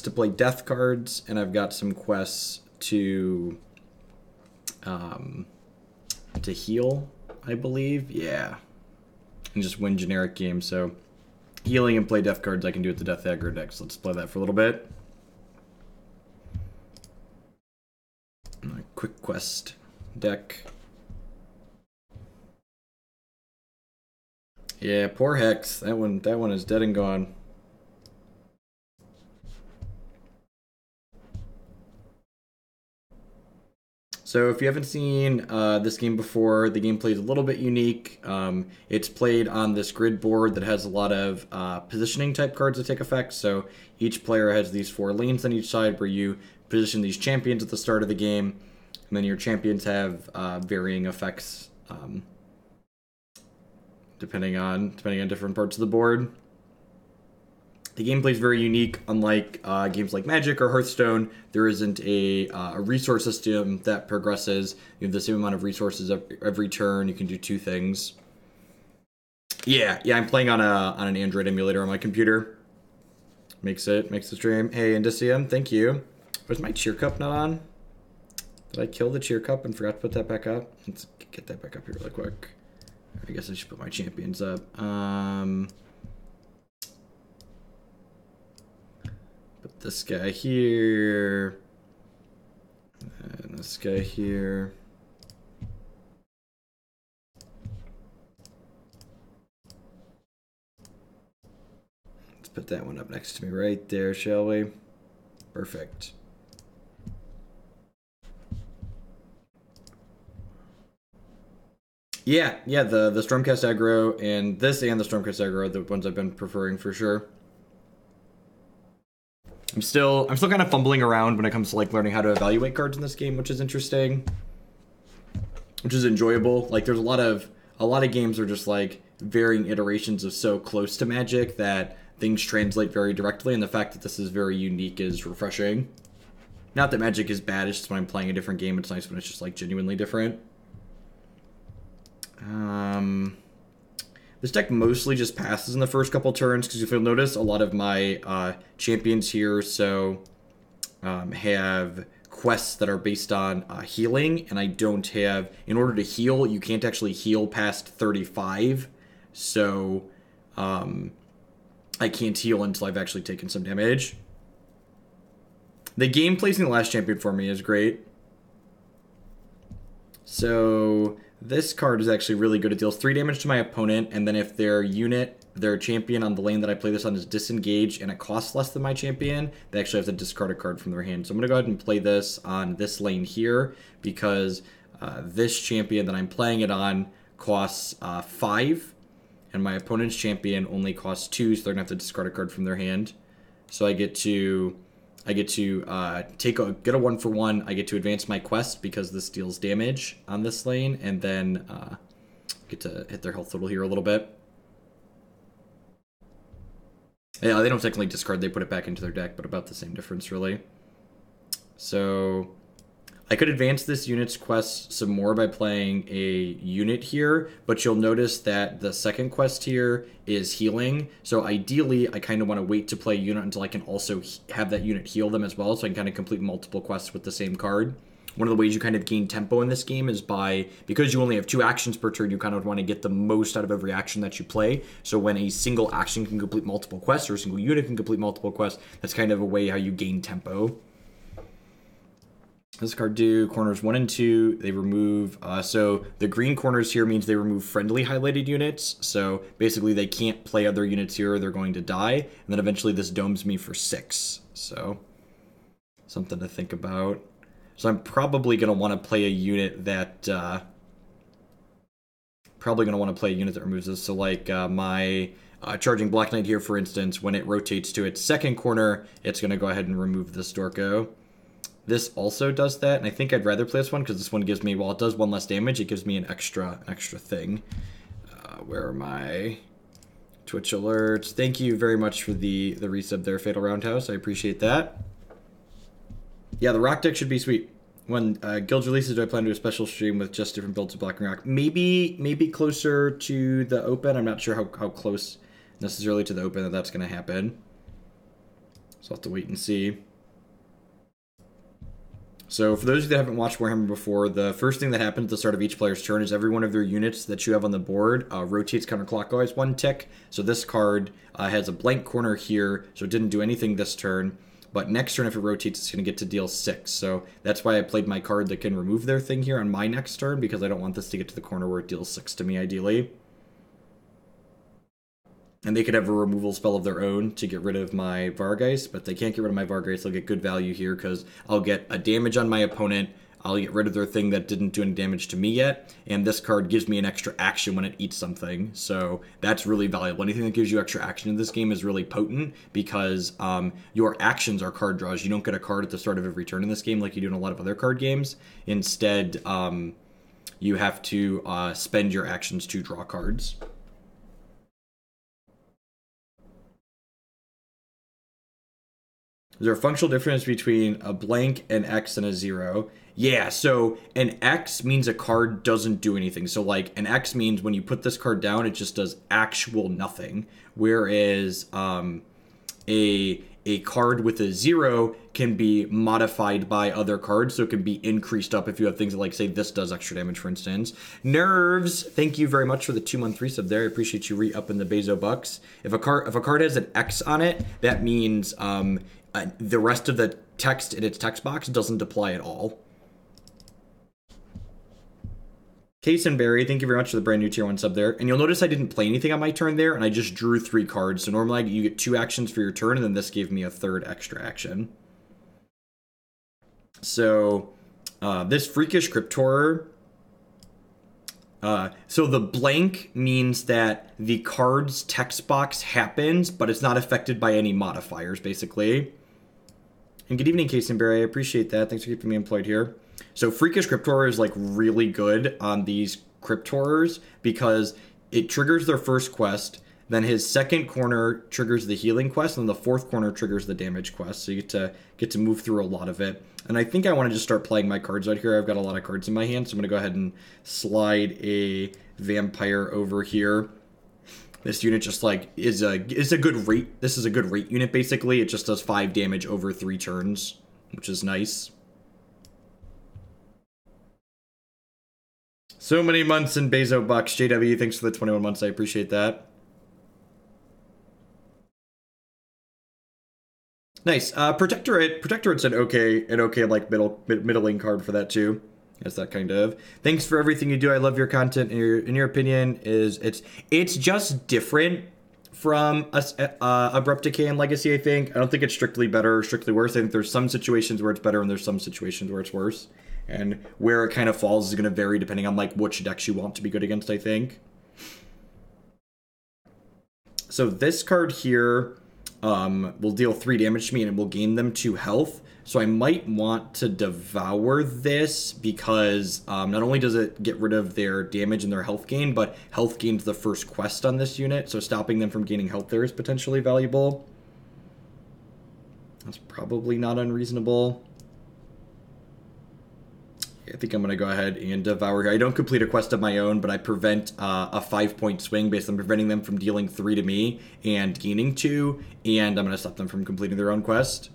to play death cards, and I've got some quests to heal, I believe. Yeah. And just win generic games. So healing and play death cards I can do with the Death Aggro deck. So let's play that for a little bit. Quick quest deck. Yeah, poor Hex. That one is dead and gone. So if you haven't seen this game before, the gameplay is a little bit unique. It's played on this grid board that has a lot of positioning type cards that take effects. So each player has these 4 lanes on each side where you position these champions at the start of the game. And then your champions have varying effects depending on different parts of the board. The gameplay is very unique. Unlike games like Magic or Hearthstone, there isn't a resource system that progresses. You have the same amount of resources every turn. You can do 2 things. Yeah, I'm playing on an Android emulator on my computer. Makes the stream. Hey, Indicium, thank you. Was my cheer cup not on? Did I kill the cheer cup and forgot to put that back up? Let's get that back up here really quick. I guess I should put my champions up. Put this guy here. And this guy here. Let's put that one up next to me right there, shall we? Perfect. Yeah, the Stormcast aggro and the Stormcast aggro are the ones I've been preferring for sure. I'm still kind of fumbling around when it comes to like learning how to evaluate cards in this game, which is interesting, which is enjoyable. Like there's a lot of games are just like varying iterations of so close to Magic that things translate very directly, and the fact that this is very unique is refreshing. Not that Magic is bad, it's just when I'm playing a different game, it's nice when it's just like genuinely different. This deck mostly just passes in the first couple turns, because if you'll notice, a lot of my champions here have quests that are based on healing, and I don't have... In order to heal, you can't actually heal past 35, so I can't heal until I've actually taken some damage. The game placing the last champion for me is great. So this card is actually really good. It deals 3 damage to my opponent, and then if their champion on the lane that I play this on is disengaged and it costs less than my champion, they actually have to discard a card from their hand. So I'm going to go ahead and play this on this lane here, because this champion that I'm playing it on costs 5, and my opponent's champion only costs 2, so they're going to have to discard a card from their hand. So I get to get a 1-for-1. I get to advance my quest because this deals damage on this lane, and then get to hit their health total here a little bit. Yeah, they don't technically discard, they put it back into their deck, but about the same difference, really. So I could advance this unit's quest some more by playing a unit here, but you'll notice that the second quest here is healing. So ideally, I kind of want to wait to play a unit until I can also have that unit heal them as well, so I can kind of complete multiple quests with the same card. One of the ways you kind of gain tempo in this game is because you only have 2 actions per turn, you kind of want to get the most out of every action that you play. So when a single action can complete multiple quests, or a single unit can complete multiple quests, that's kind of a way how you gain tempo. This card do corners 1 and 2. They remove, so the green corners here means they remove friendly highlighted units. So basically they can't play other units here or they're going to die. And then eventually this domes me for 6. So something to think about. So I'm probably going to want to play a unit that, removes this. So like my Charging Black Knight here, for instance, when it rotates to its second corner, it's going to go ahead and remove this Dorko. This also does that, and I think I'd rather play this one because this one gives me, while it does 1 less damage, it gives me an extra thing. Where are my Twitch alerts? Thank you very much for the resub there, Fatal Roundhouse. I appreciate that. Yeah, the Rock deck should be sweet. When Guild releases, do I plan to do a special stream with just different builds of Black and Rock? Maybe closer to the open. I'm not sure how close necessarily to the open that's going to happen. So I'll have to wait and see. So for those of you that haven't watched Warhammer before, the first thing that happens at the start of each player's turn is every one of their units that you have on the board rotates counterclockwise 1 tick. So this card has a blank corner here, so it didn't do anything this turn. But next turn, if it rotates, it's going to get to deal 6. So that's why I played my card that can remove their thing here on my next turn, because I don't want this to get to the corner where it deals 6 to me, ideally. And they could have a removal spell of their own to get rid of my Vargeist, but they can't get rid of my Vargeist. They'll get good value here because I'll get a damage on my opponent. I'll get rid of their thing that didn't do any damage to me yet, and this card gives me an extra action when it eats something, so that's really valuable. Anything that gives you extra action in this game is really potent because your actions are card draws. You don't get a card at the start of every turn in this game like you do in a lot of other card games. Instead, you have to spend your actions to draw cards. Is there a functional difference between a blank, an X, and a 0? Yeah, so an X means a card doesn't do anything. So like an X means when you put this card down, it just does actual nothing. Whereas a card with a 0 can be modified by other cards, so it can be increased up if you have things that, like, say, this does extra damage, for instance. Nerves, thank you very much for the 2-month resub there. I appreciate you re-upping the Bezo bucks. If a card has an X on it, that means the rest of the text in its text box doesn't apply at all. Casenberry, thank you very much for the brand new tier 1 sub there. And you'll notice I didn't play anything on my turn there, and I just drew 3 cards. So normally you get 2 actions for your turn, and then this gave me a 3rd extra action. So this Freakish Cryptorer. So the blank means that the card's text box happens, but it's not affected by any modifiers, basically. And good evening, Casenberry. I appreciate that. Thanks for keeping me employed here. So Freakish Cryptorer is like really good on these Cryptorers because it triggers their first quest, then his second corner triggers the healing quest, and then the 4th corner triggers the damage quest. So you get to move through a lot of it. And I think I want to just start playing my cards out here. I've got a lot of cards in my hand, so I'm going to go ahead and slide a vampire over here. This unit just like is a good rate. This is a good rate unit basically. It just does 5 damage over 3 turns, which is nice. So many months in Bezo bucks. JW, thanks for the 21 months. I appreciate that. Nice. Protectorate's an okay like middling card for that too. That's that kind of. Thanks for everything you do. I love your content. In your opinion, it's just different from Abrupt Decay and Legacy. I think. I don't think it's strictly better or strictly worse. I think there's some situations where it's better and there's some situations where it's worse. And where it kind of falls is going to vary depending on like which decks you want to be good against, I think. So this card here will deal 3 damage to me and it will gain them 2 health. So I might want to devour this because not only does it get rid of their damage and their health gain, but health gains the first quest on this unit. So stopping them from gaining health there is potentially valuable. That's probably not unreasonable. I think I'm going to go ahead and devour here. I don't complete a quest of my own, but I prevent a 5-point swing based on preventing them from dealing 3 to me and gaining 2, and I'm going to stop them from completing their own quest.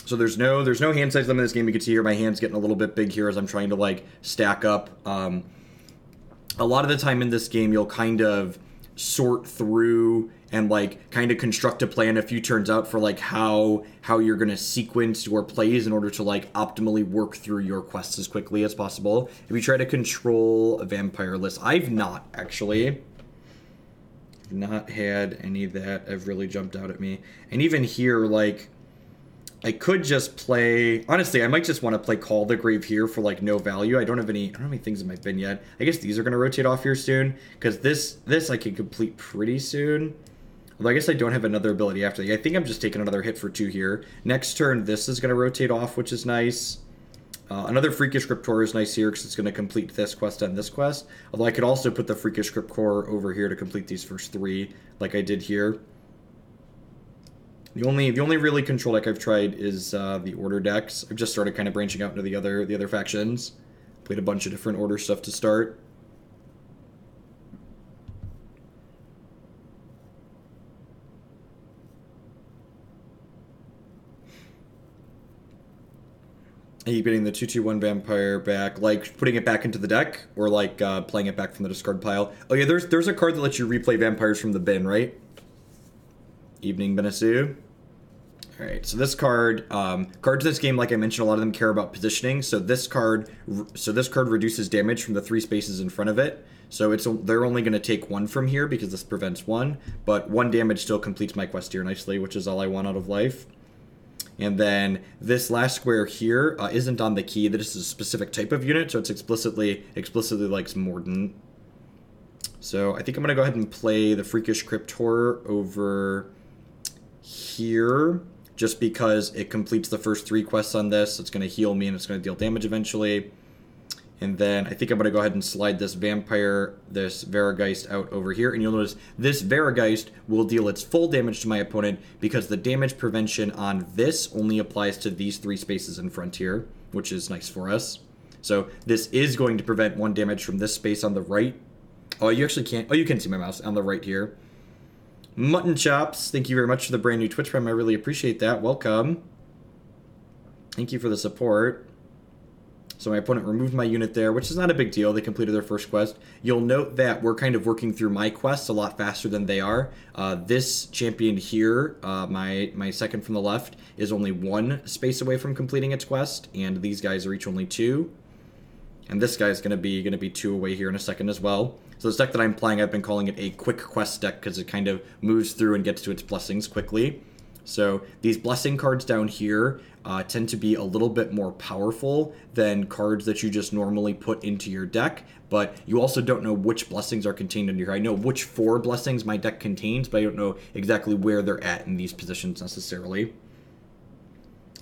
So there's no hand size limit in this game. You can see here my hand's getting a little bit big here as I'm trying to like stack up. A lot of the time in this game, you'll kind of sort through and like kind of construct a plan a few turns out for like how you're going to sequence your plays in order to like optimally work through your quests as quickly as possible. If you try to control a vampire list, I've not actually not had any that have really jumped out at me. And even here, like I could just play, honestly, I might just want to play Call the Grave here for like no value. I don't have any things in my bin yet. I guess these are going to rotate off here soon because this I can complete pretty soon. Although I guess I don't have another ability after that. I think I'm just taking another hit for 2 here. Next turn, this is going to rotate off, which is nice. Another Freakish Cryptor is nice here because it's going to complete this quest and this quest. Although I could also put the Freakish Cryptor over here to complete these first 3 like I did here. The only really control deck I've tried is the Order decks. I've just started kind of branching out into the other factions. Played a bunch of different order stuff to start. Are you getting the 2/2/1 vampire back, like putting it back into the deck, or like playing it back from the discard pile? Oh yeah, there's a card that lets you replay vampires from the bin, right? Evening Benasu. Alright, so this card, cards in this game, like I mentioned, a lot of them care about positioning. So this card reduces damage from the 3 spaces in front of it. So they're only going to take 1 from here because this prevents 1, but 1 damage still completes my quest here nicely, which is all I want out of life. And then this last square here isn't on the key. This is a specific type of unit, so it's explicitly likes Mordant. So I think I'm going to go ahead and play the Freakish Crypt Horror over here, just because it completes the first 3 quests on this. It's going to heal me and it's going to deal damage eventually. And then I think I'm going to go ahead and slide this Vampire, this Varigeist out over here. And you'll notice this Varigeist will deal its full damage to my opponent because the damage prevention on this only applies to these 3 spaces in front here, which is nice for us. So this is going to prevent 1 damage from this space on the right. Oh, you actually can't. Oh, you can see my mouse on the right here. Mutton Chops, thank you very much for the brand new Twitch Prime. I really appreciate that. Welcome. Thank you for the support. So my opponent removed my unit there, which is not a big deal. They completed their first quest. You'll note that we're kind of working through my quests a lot faster than they are. This champion here, my second from the left, is only 1 space away from completing its quest, and these guys are each only 2. And this guy's gonna be 2 away here in a second as well. So this deck that I'm playing, I've been calling it a quick quest deck because it kind of moves through and gets to its blessings quickly. So these blessing cards down here tend to be a little bit more powerful than cards that you just normally put into your deck, but you also don't know which blessings are contained in here. I know which 4 blessings my deck contains, but I don't know exactly where they're at in these positions necessarily.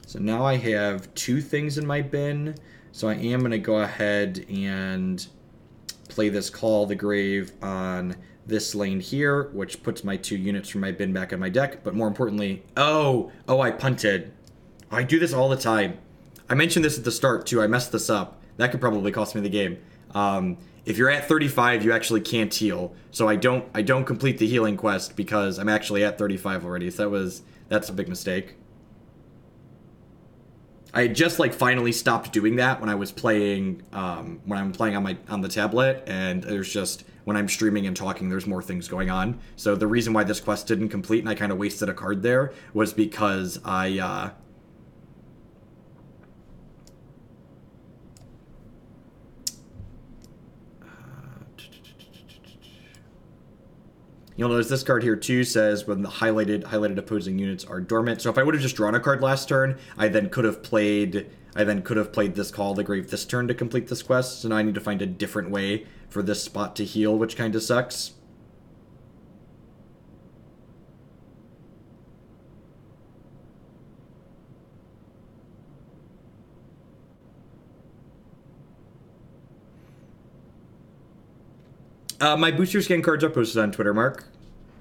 So now I have 2 things in my bin, so I am going to go ahead and play this Call the Grave on this lane here, which puts my 2 units from my bin back in my deck. But more importantly, oh, I punted. I do this all the time. I mentioned this at the start too. I messed this up. That could probably cost me the game. If you're at 35, you actually can't heal. So I don't complete the healing quest because I'm actually at 35 already. So that's a big mistake. I had just like finally stopped doing that when I was playing when I'm playing on the tablet, and there's just when I'm streaming and talking, there's more things going on. So the reason why this quest didn't complete and I kind of wasted a card there was because I you'll notice this card here too says when the highlighted opposing units are dormant. So if I would have just drawn a card last turn, I then could have played this Call the Grave this turn to complete this quest. So now I need to find a different way for this spot to heal, which kind of sucks. My booster scan cards are posted on Twitter, Mark.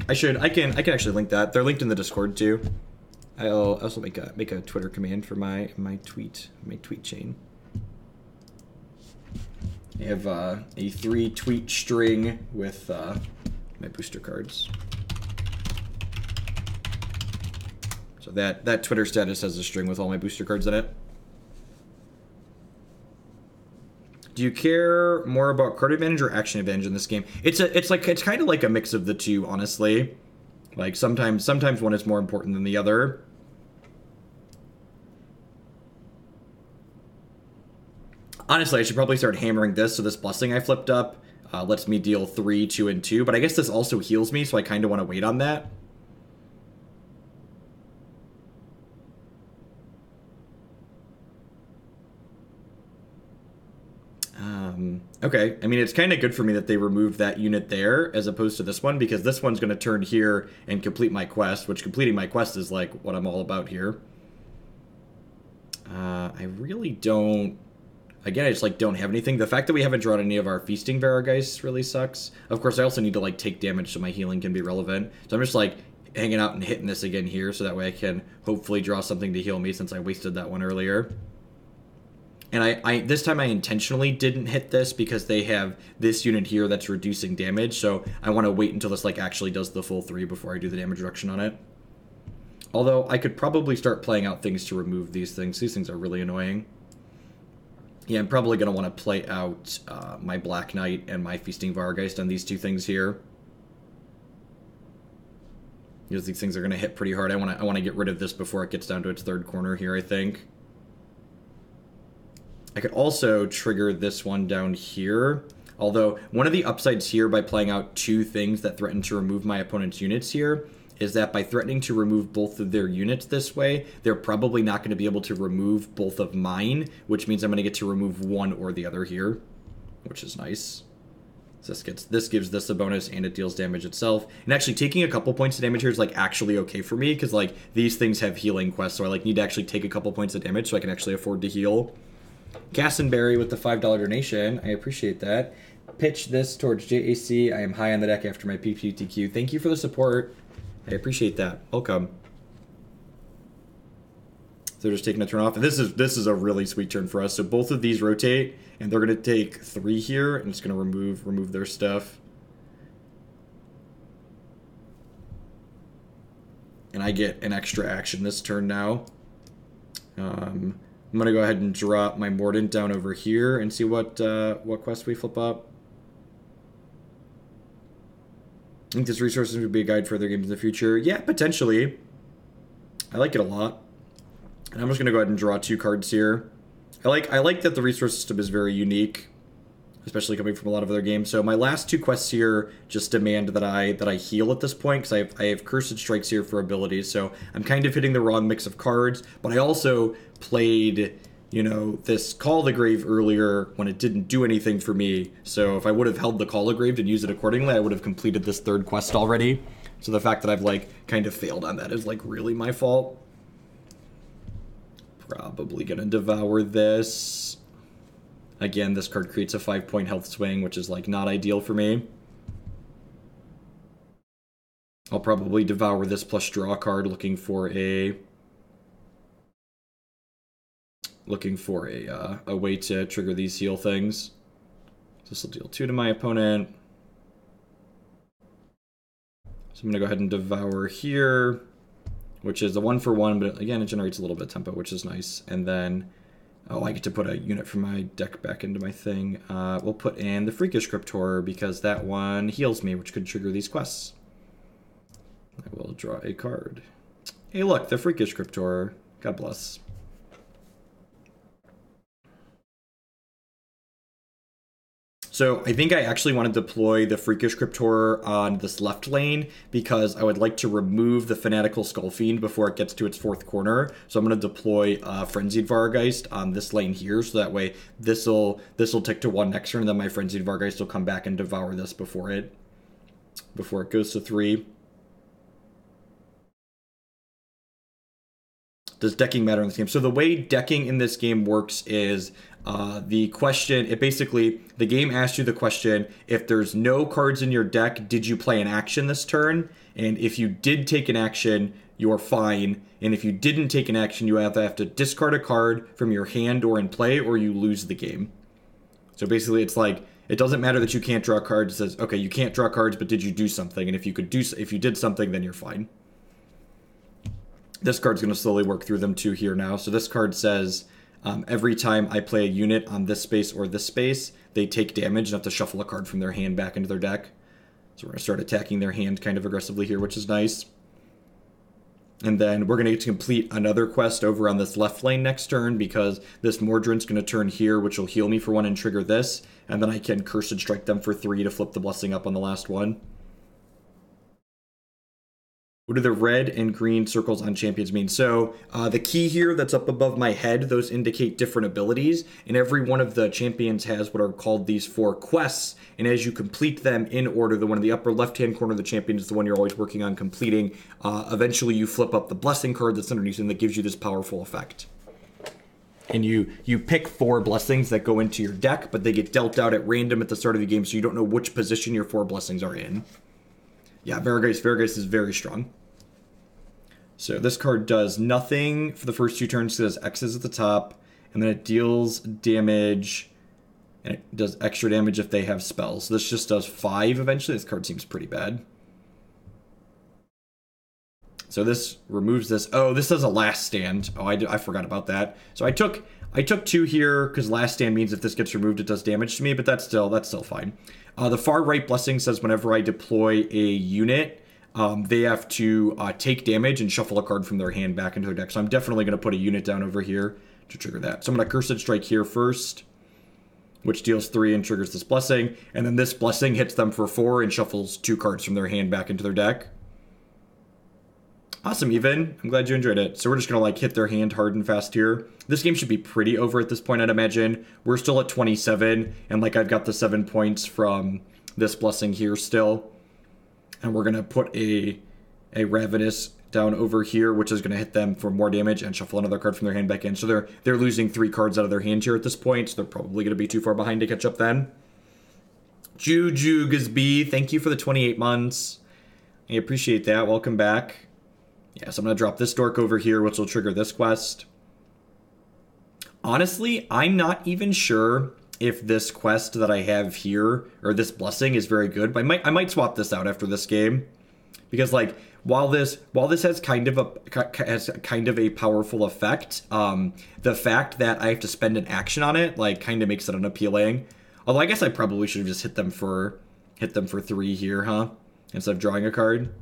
I can actually link that. They're linked in the Discord too. I'll also make a Twitter command for my tweet chain. I have a 3 tweet string with my booster cards. So that Twitter status has a string with all my booster cards in it. Do you care more about card advantage or action advantage in this game? It's kind of like a mix of the two, honestly. Like sometimes one is more important than the other. Honestly, I should probably start hammering this. So this blessing I flipped up lets me deal 3, 2, and 2. But I guess this also heals me, so I kind of want to wait on that. Okay, I mean, it's kind of good for me that they removed that unit there as opposed to this one, because this one's going to turn here and complete my quest, which completing my quest is like what I'm all about here. I really don't... Again, I just like don't have anything. The fact that we haven't drawn any of our Feasting Varageists really sucks. Of course, I also need to like take damage so my healing can be relevant. So I'm just like hanging out and hitting this again here so that way I can hopefully draw something to heal me since I wasted that one earlier. And I this time I intentionally didn't hit this because they have this unit here that's reducing damage. So I want to wait until this like actually does the full 3 before I do the damage reduction on it. Although I could probably start playing out things to remove these things. These things are really annoying. Yeah, I'm probably going to want to play out my Black Knight and my Feasting Vargeist on these 2 things here. Because these things are going to hit pretty hard. I want to get rid of this before it gets down to its 3rd corner here, I think. I could also trigger this one down here. Although, one of the upsides here by playing out 2 things that threaten to remove my opponent's units here is that by threatening to remove both of their units this way, they're probably not going to be able to remove both of mine, which means I'm going to get to remove one or the other here, which is nice. So this gives this a bonus, and it deals damage itself. And actually, taking a couple points of damage here is like actually okay for me, because like these things have healing quests, so I like need to actually take a couple points of damage so I can actually afford to heal. Cassenberry with the $5 donation. I appreciate that. Pitch this towards JAC. I am high on the deck after my PPTQ. Thank you for the support. I appreciate that. Welcome. So they're just taking a turn off. And this is a really sweet turn for us. So both of these rotate, and they're going to take 3 here, and it's going to remove their stuff. And I get an extra action this turn now. I'm going to go ahead and drop my Mordant down over here and see what quest we flip up. I think this resource would be a guide for other games in the future. Yeah, potentially. I like it a lot. And I'm just going to go ahead and draw 2 cards here. I like that the resource system is very unique, especially coming from a lot of other games. So my last 2 quests here just demand that I heal at this point, because I have Cursed Strikes here for abilities. So I'm kind of hitting the wrong mix of cards, but I also played, you know, this Call of the Grave earlier when it didn't do anything for me. So if I would have held the Call of the Grave and used it accordingly, I would have completed this 3rd quest already. So the fact that I've like kind of failed on that is like really my fault. Probably gonna devour this. Again, this card creates a 5-point health swing, which is like not ideal for me. I'll probably devour this plus draw a card, looking for a way to trigger these heal things. This will deal 2 to my opponent. So I'm gonna go ahead and devour here, which is a 1-for-1, but again, it generates a little bit of tempo, which is nice. And then, oh, I get to put a unit from my deck back into my thing. We'll put in the Freakish Cryptor, because that one heals me, which could trigger these quests. I will draw a card. Hey, look, the Freakish Cryptor. God bless. So I think I actually want to deploy the Freakish Cryptor on this left lane because I would like to remove the Fanatical Skullfiend before it gets to its 4th corner. So I'm going to deploy Frenzied Vargeist on this lane here, so that way this'll tick to 1 next turn, and then my Frenzied Vargeist will come back and devour this before it goes to 3. Does decking matter in this game? So the way decking in this game works is the question, the game asks you the question, if there's no cards in your deck, did you play an action this turn? And if you did take an action, you're fine. And if you didn't take an action, you have to discard a card from your hand or in play, or you lose the game. So basically it's like, it doesn't matter that you can't draw cards. It says, okay, you can't draw cards, but did you do something? And if you did something, then you're fine. This card's going to slowly work through them too here now. So this card says, every time I play a unit on this space or this space, they take damage and have to shuffle a card from their hand back into their deck. So we're going to start attacking their hand kind of aggressively here, which is nice. And then we're going to get to complete another quest over on this left lane next turn, because this Mordrant's going to turn here, which will heal me for 1 and trigger this. And then I can Cursed Strike them for 3 to flip the blessing up on the last one. What do the red and green circles on champions mean? So the key here that's up above my head, those indicate different abilities. And every one of the champions has what are called these 4 quests. And as you complete them in order, the one in the upper left-hand corner of the champion is the one you're always working on completing. Eventually you flip up the blessing card that's underneath, and that gives you this powerful effect. And you pick 4 blessings that go into your deck, but they get dealt out at random at the start of the game, so you don't know which position your 4 blessings are in. Yeah, Vargeist is very strong. So this card does nothing for the first 2 turns, because it has X's at the top, and then it deals damage, and it does extra damage if they have spells. So this just does 5 eventually. This card seems pretty bad. So this removes this. Oh, this does a last stand. Oh, I forgot about that. So I took 2 here because last stand means if this gets removed, it does damage to me, but that's still fine. The far right blessing says whenever I deploy a unit, they have to take damage and shuffle a card from their hand back into their deck. So I'm definitely going to put a unit down over here to trigger that. So I'm going to Cursed Strike here first, which deals 3 and triggers this blessing. And then this blessing hits them for 4 and shuffles 2 cards from their hand back into their deck. Awesome, Even. I'm glad you enjoyed it. So we're just going to like hit their hand hard and fast here. This game should be pretty over at this point, I'd imagine. We're still at 27, and like I've got the 7 points from this blessing here still. And we're going to put a Ravenous down over here, which is going to hit them for more damage and shuffle another card from their hand back in. So they're losing 3 cards out of their hand here at this point, so they're probably going to be too far behind to catch up then. Juju Gazby, thank you for the 28 months. I appreciate that. Welcome back. Yeah, so I'm going to drop this dork over here, which will trigger this quest. Honestly, I'm not even sure if this quest that I have here, or this blessing, is very good. But I might swap this out after this game. Because, like, while this has kind of a powerful effect, the fact that I have to spend an action on it, like, kind of makes it unappealing. Although I guess I probably should have just hit them for 3 here, huh? Instead of drawing a card.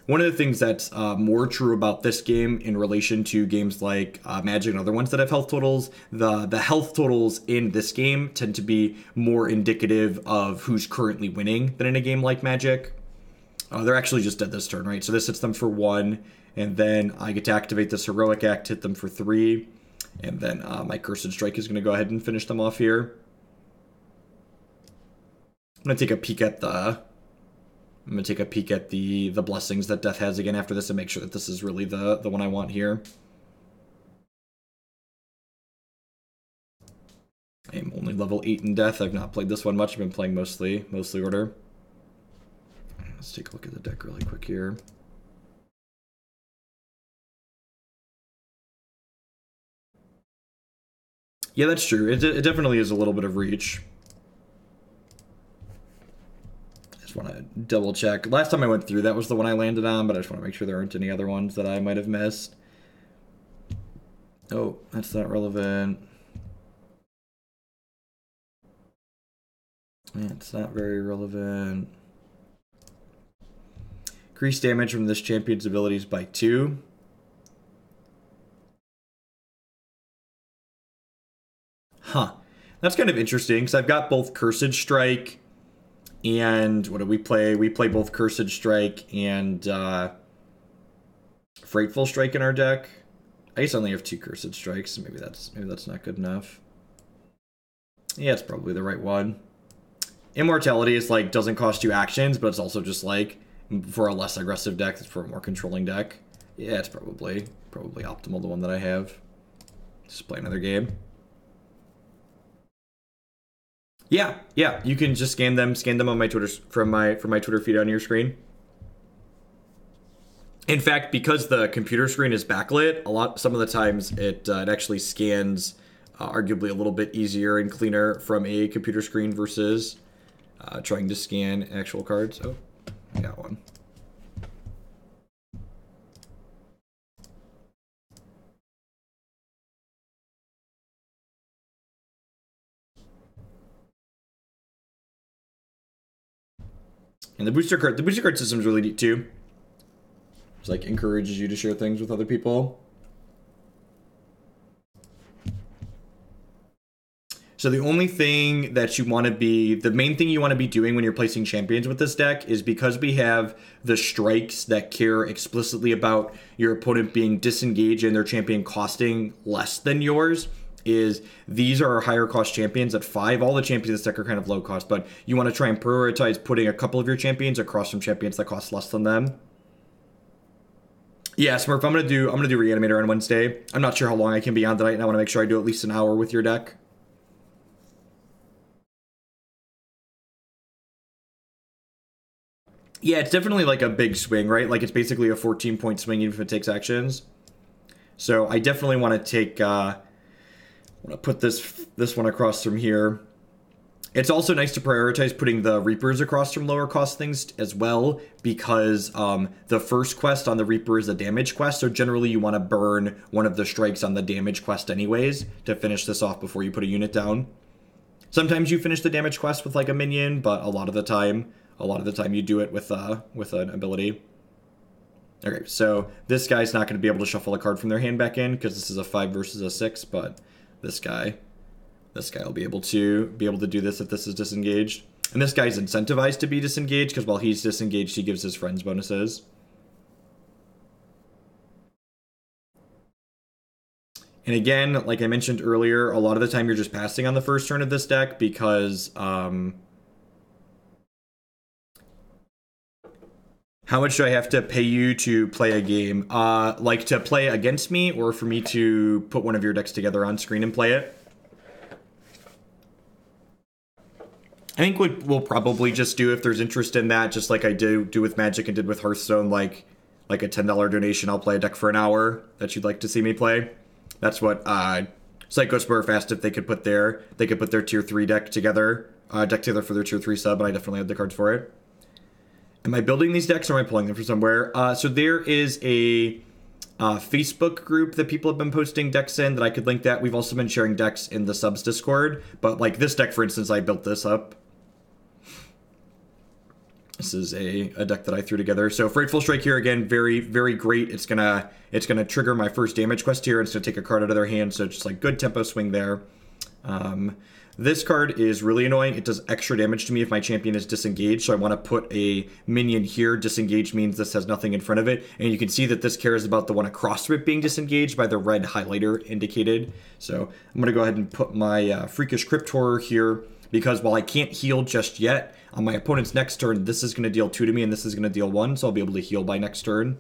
One of the things that's more true about this game in relation to games like Magic and other ones that have health totals, the health totals in this game tend to be more indicative of who's currently winning than in a game like Magic. They're actually just dead this turn, right? So this hits them for 1, and then I get to activate this Heroic Act, hit them for 3, and then my Cursed Strike is going to go ahead and finish them off here. I'm going to take a peek at the blessings that Death has again after this and make sure that this is really the one I want here. I am only level 8 in Death. I've not played this one much. I've been playing mostly Order. Let's take a look at the deck really quick here. Yeah, that's true. It definitely is a little bit of reach. Want to double check. Last time I went through, that was the one I landed on, but I just want to make sure there aren't any other ones that I might have missed. Oh, that's not relevant. Yeah, it's not very relevant. Increase damage from this champion's abilities by 2. Huh. That's kind of interesting, because I've got both Cursed Strike and what do we play? We play both Cursed Strike and Frightful Strike in our deck. I guess I only have 2 Cursed Strikes, so maybe that's not good enough. Yeah, it's probably the right one. Immortality is like doesn't cost you actions, but it's also just like for a less aggressive deck, it's for a more controlling deck. Yeah, it's probably optimal, the one that I have. Just play another game. Yeah, you can just scan them on my Twitter from my Twitter feed on your screen. In fact, because the computer screen is backlit, some of the times it actually scans arguably a little bit easier and cleaner from a computer screen versus trying to scan actual cards. Oh, I got one. And the booster card system is really neat too. It's like encourages you to share things with other people. So the only thing that you want to be, the main thing you want to be doing when you're placing champions with this deck is, because we have the strikes that care explicitly about your opponent being disengaged and their champion costing less than yours, is these are our higher cost champions at 5. All the champions in this deck are kind of low cost, but you want to try and prioritize putting a couple of your champions across from champions that cost less than them. Yeah, Smurf, I'm gonna do Reanimator on Wednesday. I'm not sure how long I can be on tonight, and I want to make sure I do at least an hour with your deck. Yeah, it's definitely like a big swing, right? Like it's basically a 14-point swing even if it takes actions. So I definitely want to take, want to put this one across from here. It's also nice to prioritize putting the Reapers across from lower cost things as well, because the first quest on the Reaper is a damage quest, so generally you want to burn one of the strikes on the damage quest anyways to finish this off before you put a unit down. Sometimes you finish the damage quest with like a minion, but a lot of the time you do it with an ability. Okay, so this guy's not going to be able to shuffle a card from their hand back in because this is a 5 versus a 6, but this guy will be able to do this if this is disengaged. And this guy's incentivized to be disengaged because while he's disengaged, he gives his friends bonuses. And again, like I mentioned earlier, a lot of the time you're just passing on the first turn of this deck because how much do I have to pay you to play a game? Like to play against me or for me to put one of your decks together on screen and play it? I think we'll probably just do, if there's interest in that, just like I do with Magic and did with Hearthstone, like a $10 donation, I'll play a deck for an hour that you'd like to see me play. That's what Psychospur asked if they could put their tier 3 deck together for their tier 3 sub, and I definitely have the cards for it. Am I building these decks or am I pulling them from somewhere? So there is a Facebook group that people have been posting decks in that I could link that. We've also been sharing decks in the subs Discord, but like this deck, for instance, I built this up. This is a deck that I threw together. So Frightful Strike here again, very, very great. It's gonna trigger my first damage quest here, and it's gonna take a card out of their hand, so just like good tempo swing there. This card is really annoying. It does extra damage to me if my champion is disengaged, so I want to put a minion here. Disengaged means this has nothing in front of it, and you can see that this cares about the one across from it being disengaged by the red highlighter indicated. So I'm going to go ahead and put my Freakish Crypt Horror here, because while I can't heal just yet, on my opponent's next turn, this is going to deal 2 to me, and this is going to deal 1, so I'll be able to heal by next turn.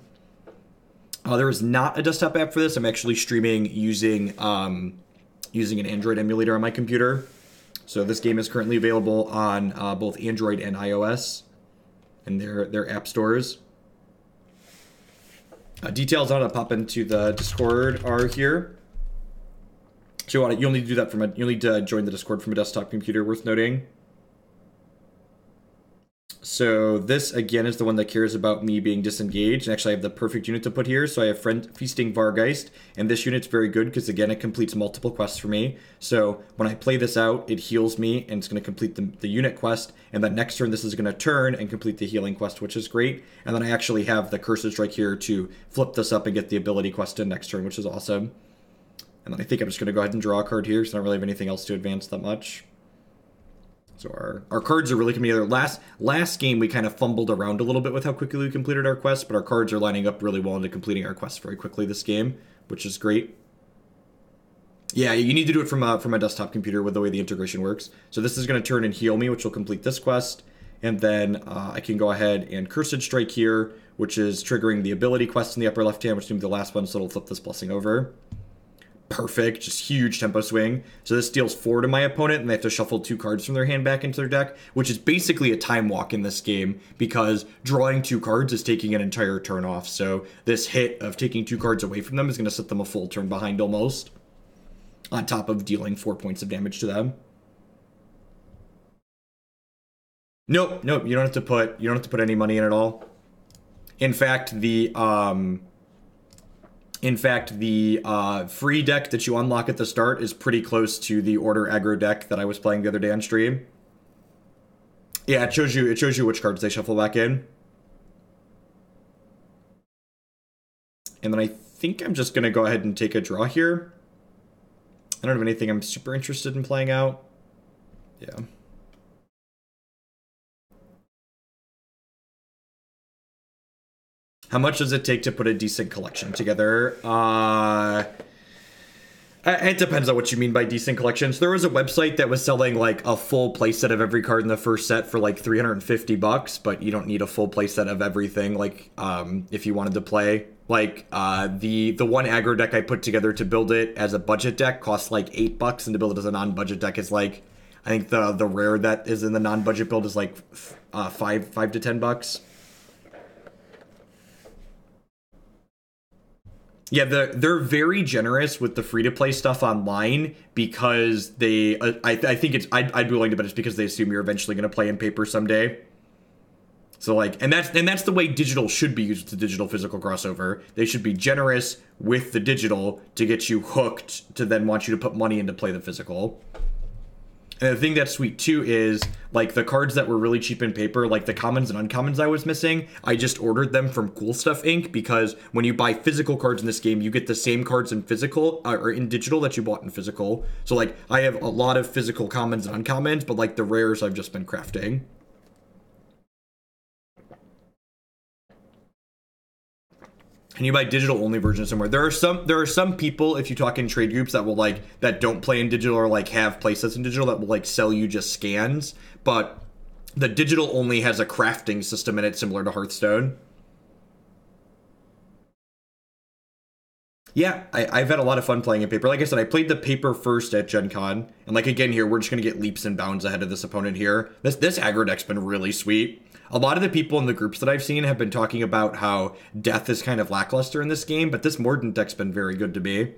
There is not a desktop app for this. I'm actually streaming using an Android emulator on my computer. So this game is currently available on both Android and iOS in their app stores. Details on how to pop into the Discord are here. So you'll need to do that you'll need to join the Discord from a desktop computer, worth noting. So this, again, is the one that cares about me being disengaged. And actually, I have the perfect unit to put here. So I have Feasting Vargeist. And this unit's very good because, again, it completes multiple quests for me. So when I play this out, it heals me, and it's going to complete the unit quest. And then next turn, this is going to turn and complete the healing quest, which is great. And then I actually have the Cursed Strike here to flip this up and get the ability quest in next turn, which is awesome. And then I think I'm just going to go ahead and draw a card here because I don't really have anything else to advance that much. So our cards are really coming together. Last game, we kind of fumbled around a little bit with how quickly we completed our quests, but our cards are lining up really well into completing our quests very quickly this game, which is great. Yeah, you need to do it from a desktop computer with the way the integration works. So this is going to turn and heal me, which will complete this quest. And then I can go ahead and Cursed Strike here, which is triggering the ability quest in the upper left hand, which is going to be the last one, so it'll flip this blessing over. Perfect, just huge tempo swing. So this deals 4 to my opponent, and they have to shuffle 2 cards from their hand back into their deck, which is basically a time walk in this game, because drawing 2 cards is taking an entire turn off. So this hit of taking 2 cards away from them is going to set them a full turn behind almost, on top of dealing 4 points of damage to them. Nope, you don't have to put any money in at all. In fact, the free deck that you unlock at the start is pretty close to the Order aggro deck that I was playing the other day on stream. Yeah, it shows you which cards they shuffle back in. And then I think I'm just going to go ahead and take a draw here. I don't have anything I'm super interested in playing out. Yeah. How much does it take to put a decent collection together? It depends on what you mean by decent collections. There was a website that was selling like a full playset of every card in the first set for like $350, but you don't need a full playset of everything. Like, if you wanted to play, like, the one aggro deck I put together to build it as a budget deck costs like $8, and to build it as a non-budget deck is like, I think the rare that is in the non-budget build is like $5 to $10. Yeah, they're very generous with the free-to-play stuff online because they, I think I'd be willing to bet it's because they assume you're eventually going to play in paper someday. So like, and that's the way digital should be used with the digital physical crossover. They should be generous with the digital to get you hooked to then want you to put money in to play the physical. And the thing that's sweet too is, like, the cards that were really cheap in paper, like the commons and uncommons I was missing, I just ordered them from Cool Stuff Inc. because when you buy physical cards in this game, you get the same cards in physical or in digital that you bought in physical. So like, I have a lot of physical commons and uncommons, but like the rares I've just been crafting. And you buy digital only versions somewhere. There are some people, if you talk in trade groups, that will like, that don't play in digital or like have playsets in digital, that will like sell you just scans. But the digital only has a crafting system in it similar to Hearthstone. Yeah, I've had a lot of fun playing in paper. Like I said, I played the paper first at Gen Con. And like again here, we're just gonna get leaps and bounds ahead of this opponent here. This aggro deck's been really sweet. A lot of the people in the groups that I've seen have been talking about how death is kind of lackluster in this game, but this Mordant deck's been very good to me.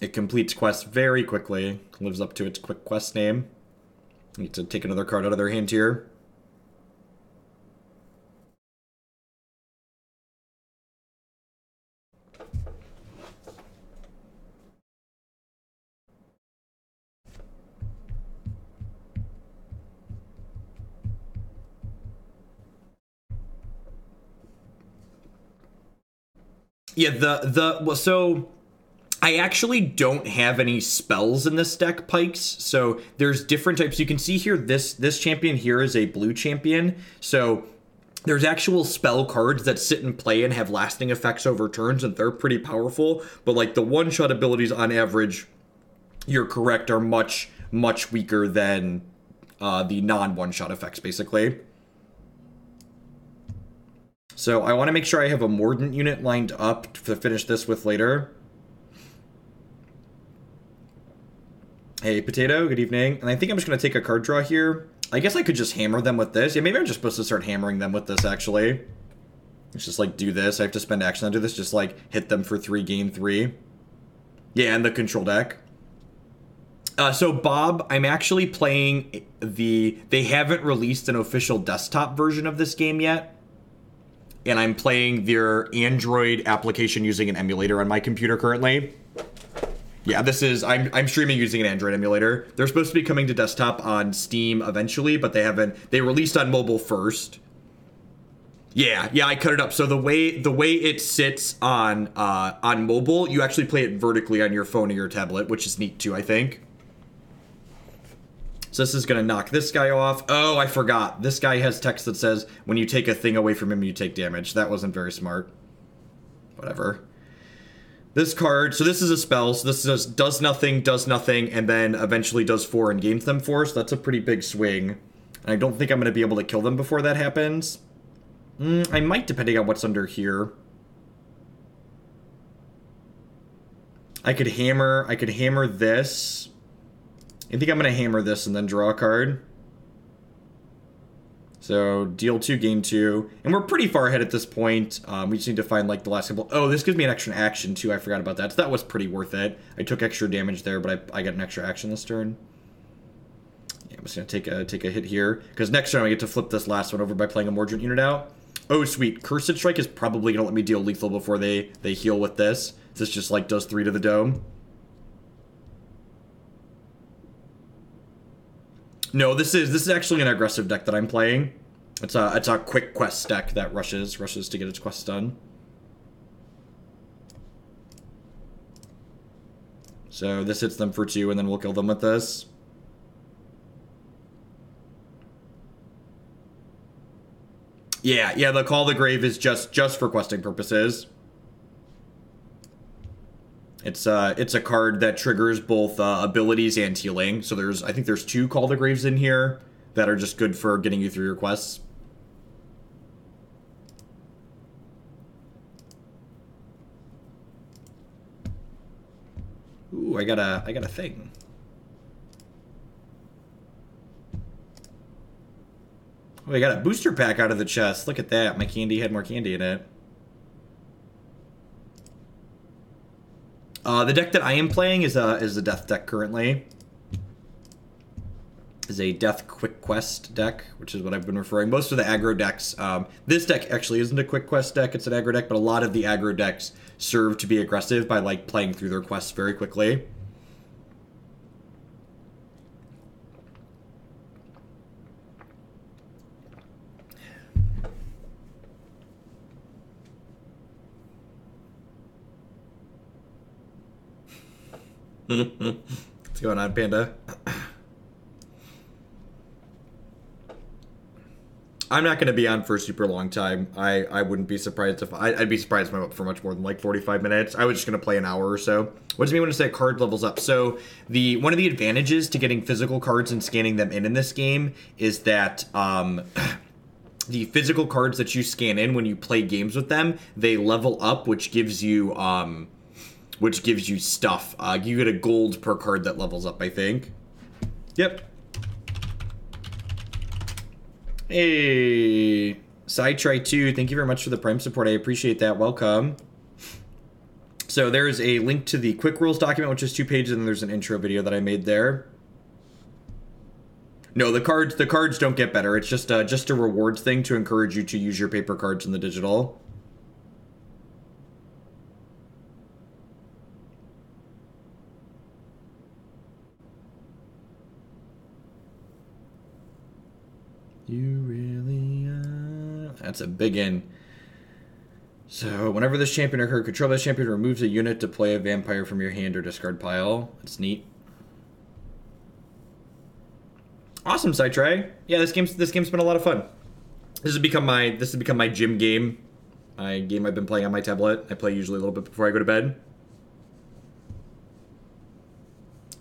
It completes quests very quickly, lives up to its quick quest name. Need to take another card out of their hand here. Yeah, so I actually don't have any spells in this deck, Pikes. So there's different types. You can see here, this champion here is a blue champion. So there's actual spell cards that sit and play and have lasting effects over turns, and they're pretty powerful. But like the one-shot abilities on average, you're correct, are much, much weaker than the non-one-shot effects, basically. So I want to make sure I have a Mordant unit lined up to finish this with later. Hey, Potato, good evening. And I think I'm just going to take a card draw here. I guess I could just hammer them with this. Yeah, maybe I'm just supposed to start hammering them with this, actually. Let's just, like, do this. I have to spend action on do this. Just, like, hit them for 3, game 3. Yeah, and the control deck. So, Bob, I'm actually playing they haven't released an official desktop version of this game yet. And I'm playing their Android application using an emulator on my computer currently. Yeah, this is, I'm streaming using an Android emulator. They're supposed to be coming to desktop on Steam eventually, but they released on mobile first. Yeah, I cut it up. So the way it sits on mobile, you actually play it vertically on your phone or your tablet, which is neat too, I think. So this is going to knock this guy off. Oh, I forgot. This guy has text that says, when you take a thing away from him, you take damage. That wasn't very smart. Whatever. This card, so this is a spell. So this just does nothing, and then eventually does 4 and gains them 4. So that's a pretty big swing. And I don't think I'm going to be able to kill them before that happens. I might, depending on what's under here. I could hammer this. I think I'm going to hammer this and then draw a card. So, deal 2, gain 2. And we're pretty far ahead at this point. We just need to find, like, the last couple. Oh, this gives me an extra action, too. I forgot about that. So that was pretty worth it. I took extra damage there, but I got an extra action this turn. Yeah, I'm just going to take a hit here. Because next turn I get to flip this last one over by playing a Mordant unit out. Oh, sweet. Cursed Strike is probably going to let me deal lethal before they heal with this. This just, like, does 3 to the dome. No, this is actually an aggressive deck that I'm playing. It's a quick quest deck that rushes to get its quests done. So this hits them for 2, and then we'll kill them with this. Yeah, the Call of the Grave is just for questing purposes. It's a card that triggers both abilities and healing. So I think there's 2 Call the Graves in here that are just good for getting you through your quests. Ooh, I got a thing. Oh, I got a booster pack out of the chest. Look at that. My candy had more candy in it. The deck that I am playing is a death deck currently. Is a death quick quest deck, which is what I've been referring. Most of the aggro decks, this deck actually isn't a quick quest deck, it's an aggro deck, but a lot of the aggro decks serve to be aggressive by like playing through their quests very quickly. What's going on, Panda? I'm not going to be on for a super long time. I wouldn't be surprised if I'd be surprised if I'm up for much more than like 45 minutes. I was just going to play an hour or so. What does it mean when I say card levels up? So one of the advantages to getting physical cards and scanning them in this game is that the physical cards that you scan in when you play games with them, they level up, which gives you stuff. You get a gold per card that levels up, I think. Yep. Hey, SciTry2, thank you very much for the Prime support. I appreciate that. Welcome. So there's a link to the quick rules document, which is 2 pages, and there's an intro video that I made there. No, the cards don't get better. It's just a rewards thing to encourage you to use your paper cards in the digital. You really are. That's a big in. So, whenever this champion or her control this champion removes a unit to play a vampire from your hand or discard pile. That's neat. Awesome, SciTry. Yeah, this game's been a lot of fun. This has become my gym game. My game I've been playing on my tablet. I play usually a little bit before I go to bed.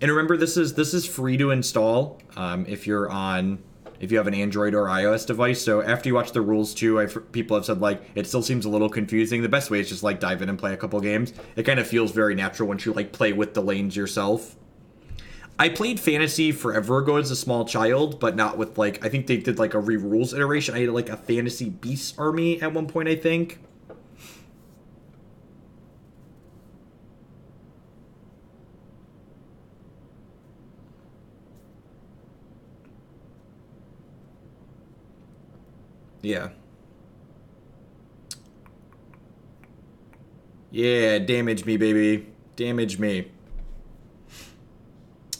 And remember, this is free to install if you have an Android or iOS device. So after you watch the rules too, people have said like it still seems a little confusing. The best way is just like dive in and play a couple games. It kind of feels very natural once you like play with the lanes yourself. I played Fantasy forever ago as a small child, but not with like, I think they did like a re-rules iteration. I had like a Fantasy Beast army at one point, I think. Yeah. Yeah, damage me, baby. Damage me.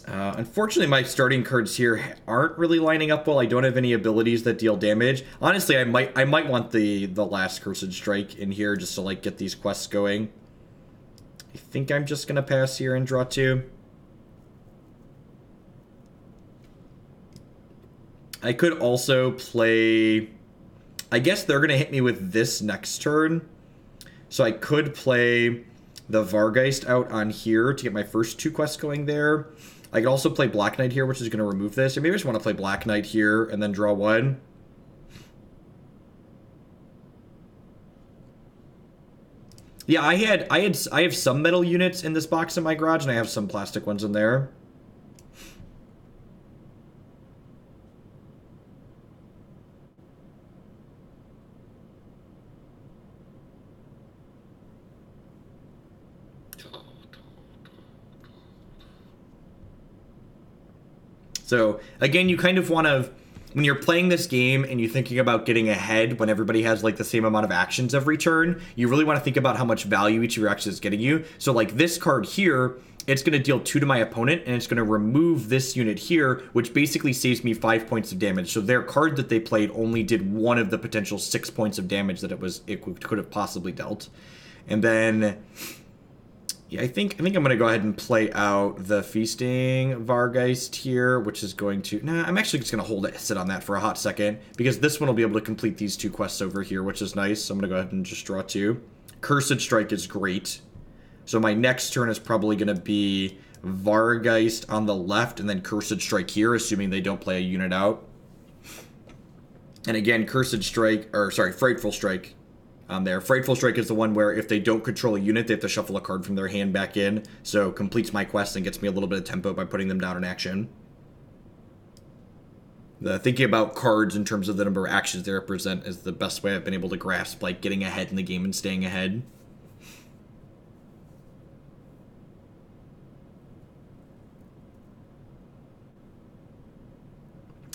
Unfortunately, my starting cards here aren't really lining up well. I don't have any abilities that deal damage. Honestly, I might want the last Cursed Strike in here just to like get these quests going. I think I'm just gonna pass here and draw 2. I could also play... I guess they're going to hit me with this next turn. So I could play the Vargeist out on here to get my first 2 quests going there. I could also play Black Knight here, which is going to remove this. Or maybe I just want to play Black Knight here and then draw 1. Yeah, I have some metal units in this box in my garage, and I have some plastic ones in there. So, again, you kind of want to, when you're playing this game and you're thinking about getting ahead when everybody has, like, the same amount of actions every turn, you really want to think about how much value each of your actions is getting you. So, like, this card here, it's going to deal 2 to my opponent, and it's going to remove this unit here, which basically saves me 5 points of damage. So their card that they played only did 1 of the potential 6 points of damage that it could have possibly dealt. And then... yeah, I think I'm going to go ahead and play out the Feasting Vargeist here, which is going to... nah, I'm actually just going to sit on that for a hot second, because this one will be able to complete these 2 quests over here, which is nice. So I'm going to go ahead and just draw 2. Cursed Strike is great. So my next turn is probably going to be Vargeist on the left, and then Cursed Strike here, assuming they don't play a unit out. And again, Cursed Strike... or, sorry, Frightful Strike... on there. Frightful Strike is the one where if they don't control a unit, they have to shuffle a card from their hand back in. So completes my quest and gets me a little bit of tempo by putting them down in action. Thinking about cards in terms of the number of actions they represent is the best way I've been able to grasp, like, getting ahead in the game and staying ahead.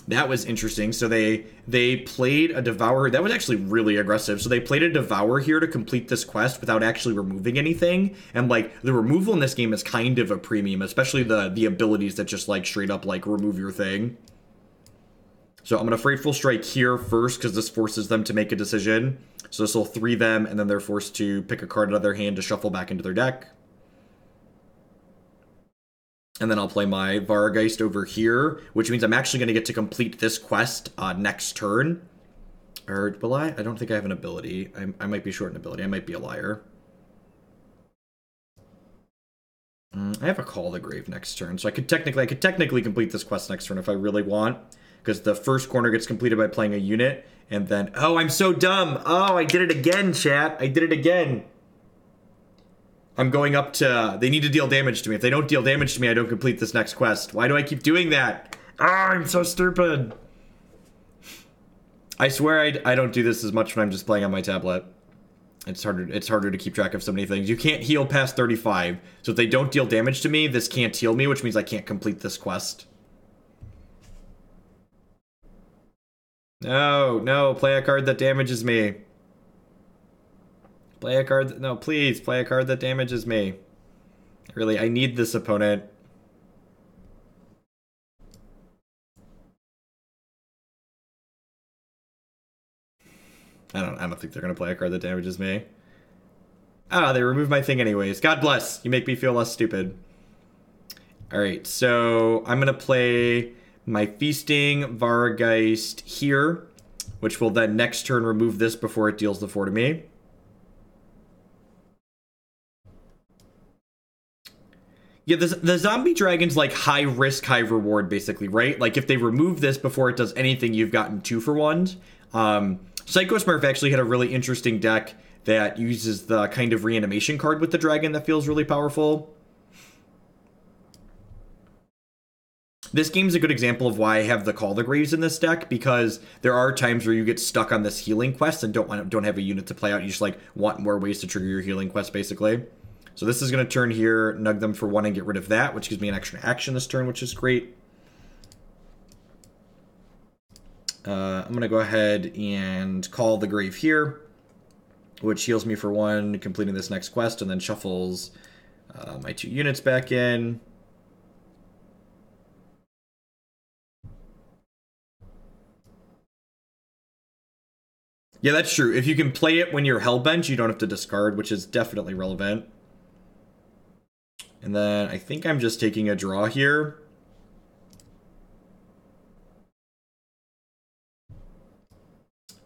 That was interesting. So they played a Devour. That was actually really aggressive. So they played a Devour here to complete this quest without actually removing anything. And like the removal in this game is kind of a premium, especially the abilities that just like straight up like remove your thing. So I'm gonna Frightful Strike here first because this forces them to make a decision. So this will 3 them, and then they're forced to pick a card out of their hand to shuffle back into their deck. And then I'll play my Vargeist over here, which means I'm actually going to get to complete this quest next turn. Or will I? I don't think I have an ability. I might be short an ability. I might be a liar. I have a Call the Grave next turn, so I could technically complete this quest next turn if I really want, because the first corner gets completed by playing a unit, and then oh, I'm so dumb. Oh, I did it again, chat. I did it again. I'm going up to... They need to deal damage to me. If they don't deal damage to me, I don't complete this next quest. Why do I keep doing that? Ah, I'm so stupid. I swear I don't do this as much when I'm just playing on my tablet. It's harder to keep track of so many things. You can't heal past 35. So if they don't deal damage to me, this can't heal me, which means I can't complete this quest. No, play a card that damages me. Play a card... No, please, play a card that damages me. Really, I need this opponent. I don't think they're gonna play a card that damages me. Ah, they removed my thing anyways. God bless. You make me feel less stupid. Alright, so I'm gonna play my Feasting Vargeist here, which will then next turn remove this before it deals the 4 to me. Yeah, the zombie dragon's like high risk, high reward, basically, right? Like if they remove this before it does anything, you've gotten 2 for 1s. Psycho Smurf actually had a really interesting deck that uses the kind of reanimation card with the dragon that feels really powerful. This game's a good example of why I have the Call the Graves in this deck, because there are times where you get stuck on this healing quest and don't have a unit to play out. You just like want more ways to trigger your healing quest, basically. So this is going to turn here, nug them for 1 and get rid of that, which gives me an extra action this turn, which is great. I'm going to go ahead and Call the Grave here, which heals me for 1, completing this next quest, and then shuffles my 2 units back in. Yeah, that's true. If you can play it when you're hellbent, you don't have to discard, which is definitely relevant. And then I think I'm just taking a draw here.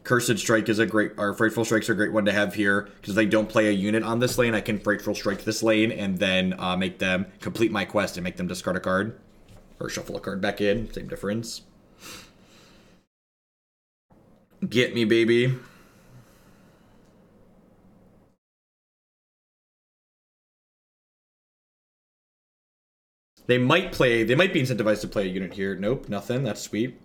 Cursed Strike is a great, or Frightful Strike's a great one to have here, because if they don't play a unit on this lane, I can Frightful Strike this lane and then make them complete my quest and make them discard a card. Or shuffle a card back in, same difference. Get me, baby. They might be incentivized to play a unit here. Nope, nothing. That's sweet.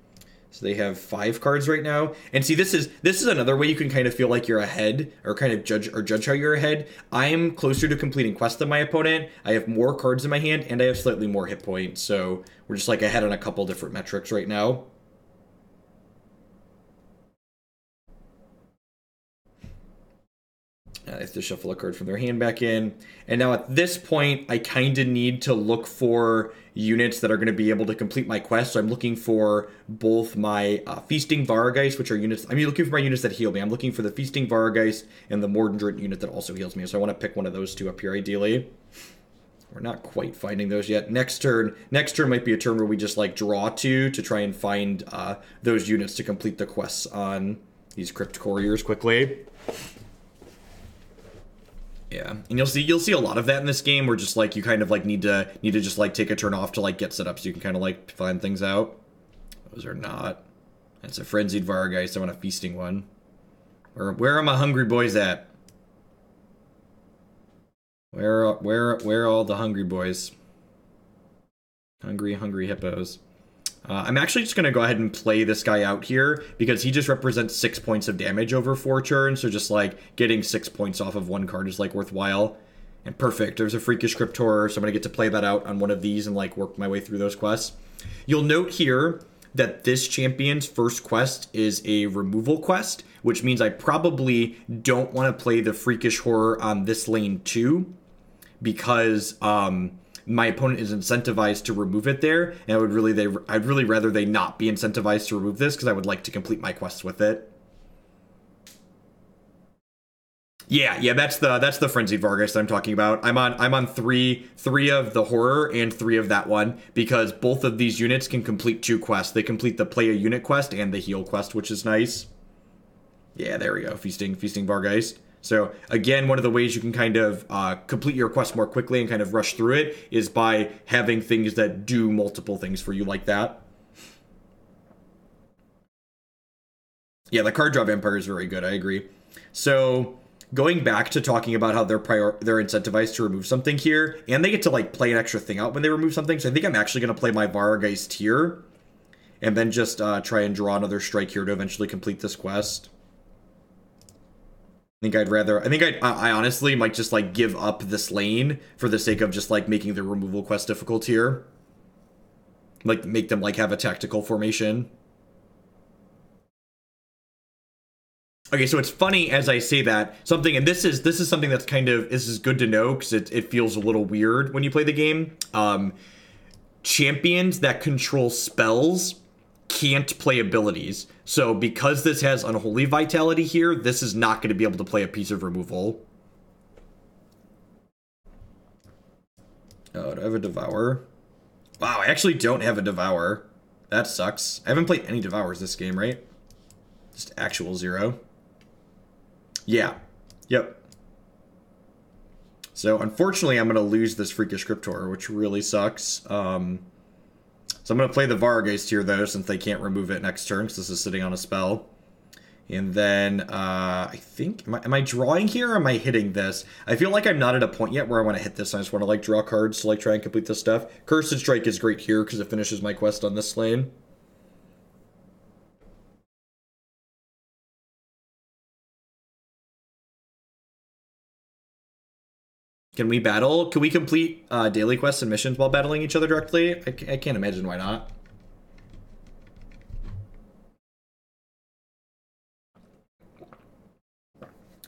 So they have 5 cards right now. And see, this is another way you can kind of feel like you're ahead, or kind of judge how you're ahead. I'm closer to completing quests than my opponent. I have more cards in my hand, and I have slightly more hit points. So we're just like ahead on a couple different metrics right now. They have to shuffle a card from their hand back in. And now at this point, I kind of need to look for units that are going to be able to complete my quest. So I'm looking for both my Feasting Vargeist, which are units... I'm looking for my units that heal me. I'm looking for the Feasting Vargeist and the Mordant unit that also heals me. So I want to pick one of those 2 up here, ideally. We're not quite finding those yet. Next turn might be a turn where we just like draw 2 to try and find those units to complete the quests on these Crypt Couriers quickly. Yeah, and you'll see a lot of that in this game, where just like you kind of like need to just like take a turn off to like get set up, so you can kind of like find things out. Those are not. It's a Frenzied Vargeist. I want a Feasting one. Where are my hungry boys at? Where are all the hungry boys? Hungry hippos. I'm actually just going to go ahead and play this guy out here, because he just represents 6 points of damage over 4 turns, so just like getting 6 points off of 1 card is like worthwhile. And perfect, there's a Freakish Cryptor, so I'm going to get to play that out on one of these and like work my way through those quests. You'll note here that this champion's first quest is a removal quest, which means I probably don't want to play the Freakish Horror on this lane too, because my opponent is incentivized to remove it there, and I'd really rather they not be incentivized to remove this, because I would like to complete my quests with it. Yeah, that's the Frenzied Vargas that I'm talking about. I'm on three of the Horror and 3 of that one, because both of these units can complete 2 quests. They complete the play a unit quest and the heal quest, which is nice. Yeah, there we go. Feasting Vargeist. So again, one of the ways you can kind of complete your quest more quickly and kind of rush through it is by having things that do multiple things for you like that. Yeah, the card draw vampire is very good. I agree. So going back to talking about how they're incentivized to remove something here, and they get to like play an extra thing out when they remove something. So I think I'm actually going to play my Vargeist here, and then just try and draw another strike here to eventually complete this quest. I honestly might just like give up this lane for the sake of just like making the removal quest difficult here. Like make them like have a tactical formation. Okay, so it's funny as I say that something, and this is something that's kind of, this is good to know because it feels a little weird when you play the game. Champions that control spells can't play abilities. So because this has Unholy Vitality here, this is not going to be able to play a piece of removal. Oh, do I have a Devour? Wow, I actually don't have a Devour. That sucks. I haven't played any Devours this game, right? Just actual 0. Yeah. Yep. So unfortunately, I'm going to lose this Freakish Cryptor, which really sucks. So I'm going to play the Vargeist here, though, since they can't remove it next turn, because this is sitting on a spell. And then, I think, am I drawing here, or am I hitting this? I feel like I'm not at a point yet where I want to hit this. I just want to, like, draw cards to, like, try and complete this stuff. Cursed Strike is great here, because it finishes my quest on this lane. Can we battle? Can we complete daily quests and missions while battling each other directly? I can't imagine why not.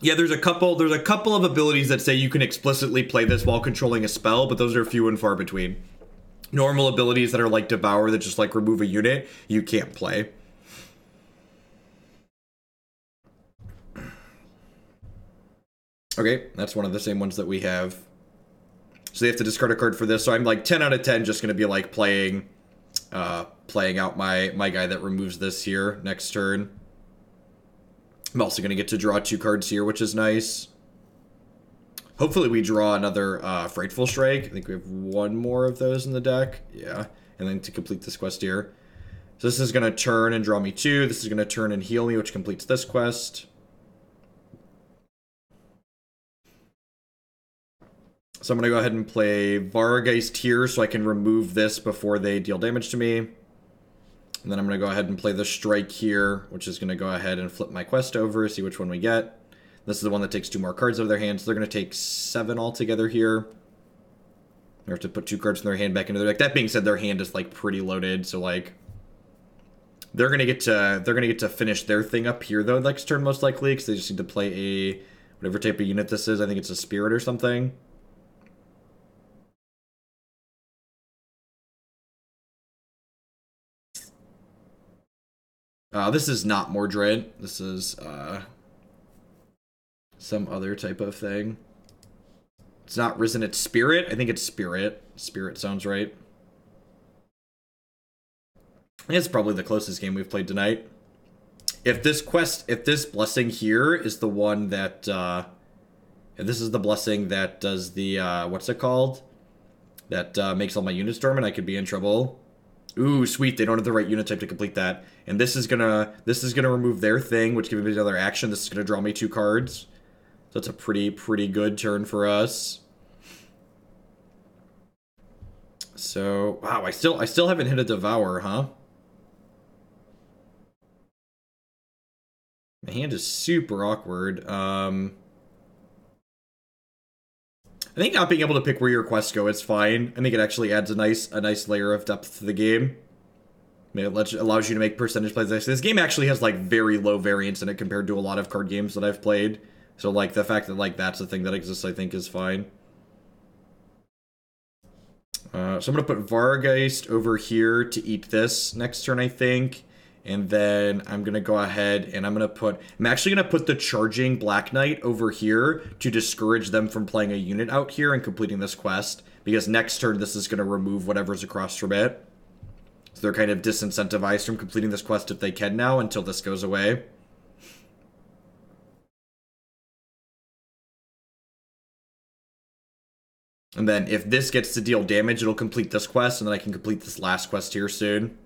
Yeah, there's a couple of abilities that say you can explicitly play this while controlling a spell, but those are few and far between. Normal abilities that are like Devour that just like remove a unit, you can't play. Okay, that's one of the same ones that we have. So they have to discard a card for this. So I'm like 10 out of 10 just going to be like playing out my guy that removes this here next turn. I'm also going to get to draw 2 cards here, which is nice. Hopefully we draw another Frightful Strike. I think we have 1 more of those in the deck. Yeah, and then to complete this quest here. So this is going to turn and draw me 2. This is going to turn and heal me, which completes this quest. So I'm going to go ahead and play Vargeist here so I can remove this before they deal damage to me. And then I'm going to go ahead and play the Strike here, which is going to go ahead and flip my quest over, see which one we get. This is the one that takes 2 more cards out of their hand, so they're going to take 7 altogether here. They have to put 2 cards from their hand back into their deck. That being said, their hand is like pretty loaded, so like they're going to get to finish their thing up here though next turn most likely, because they just need to play a whatever type of unit this is. I think it's a Spirit or something. This is not Mordant. This is some other type of thing. It's not Risen, it's Spirit. I think it's Spirit. Spirit sounds right. It's probably the closest game we've played tonight. If this blessing here is the one that, if this is the blessing that does the, what's it called? That makes all my units dormant, I could be in trouble. Ooh, sweet, they don't have the right unit type to complete that. And this is gonna remove their thing, which gives me another action. This is gonna draw me 2 cards. So it's a pretty good turn for us. So, wow, I still haven't hit a Devour, huh? My hand is super awkward. I think not being able to pick where your quests go is fine. I think it actually adds a nice layer of depth to the game. It allows you to make percentage plays. This game actually has like very low variance in it compared to a lot of card games that I've played. So like the fact that like that's the thing that exists, I think is fine. So I'm gonna put Vargeist over here to eat this next turn, I think. And then I'm gonna go ahead and I'm actually gonna put the charging Black Knight over here to discourage them from playing a unit out here and completing this quest. Because next turn this is gonna remove whatever's across from it. So they're kind of disincentivized from completing this quest if they can now until this goes away. And then if this gets to deal damage, it'll complete this quest, and then I can complete this last quest here soon.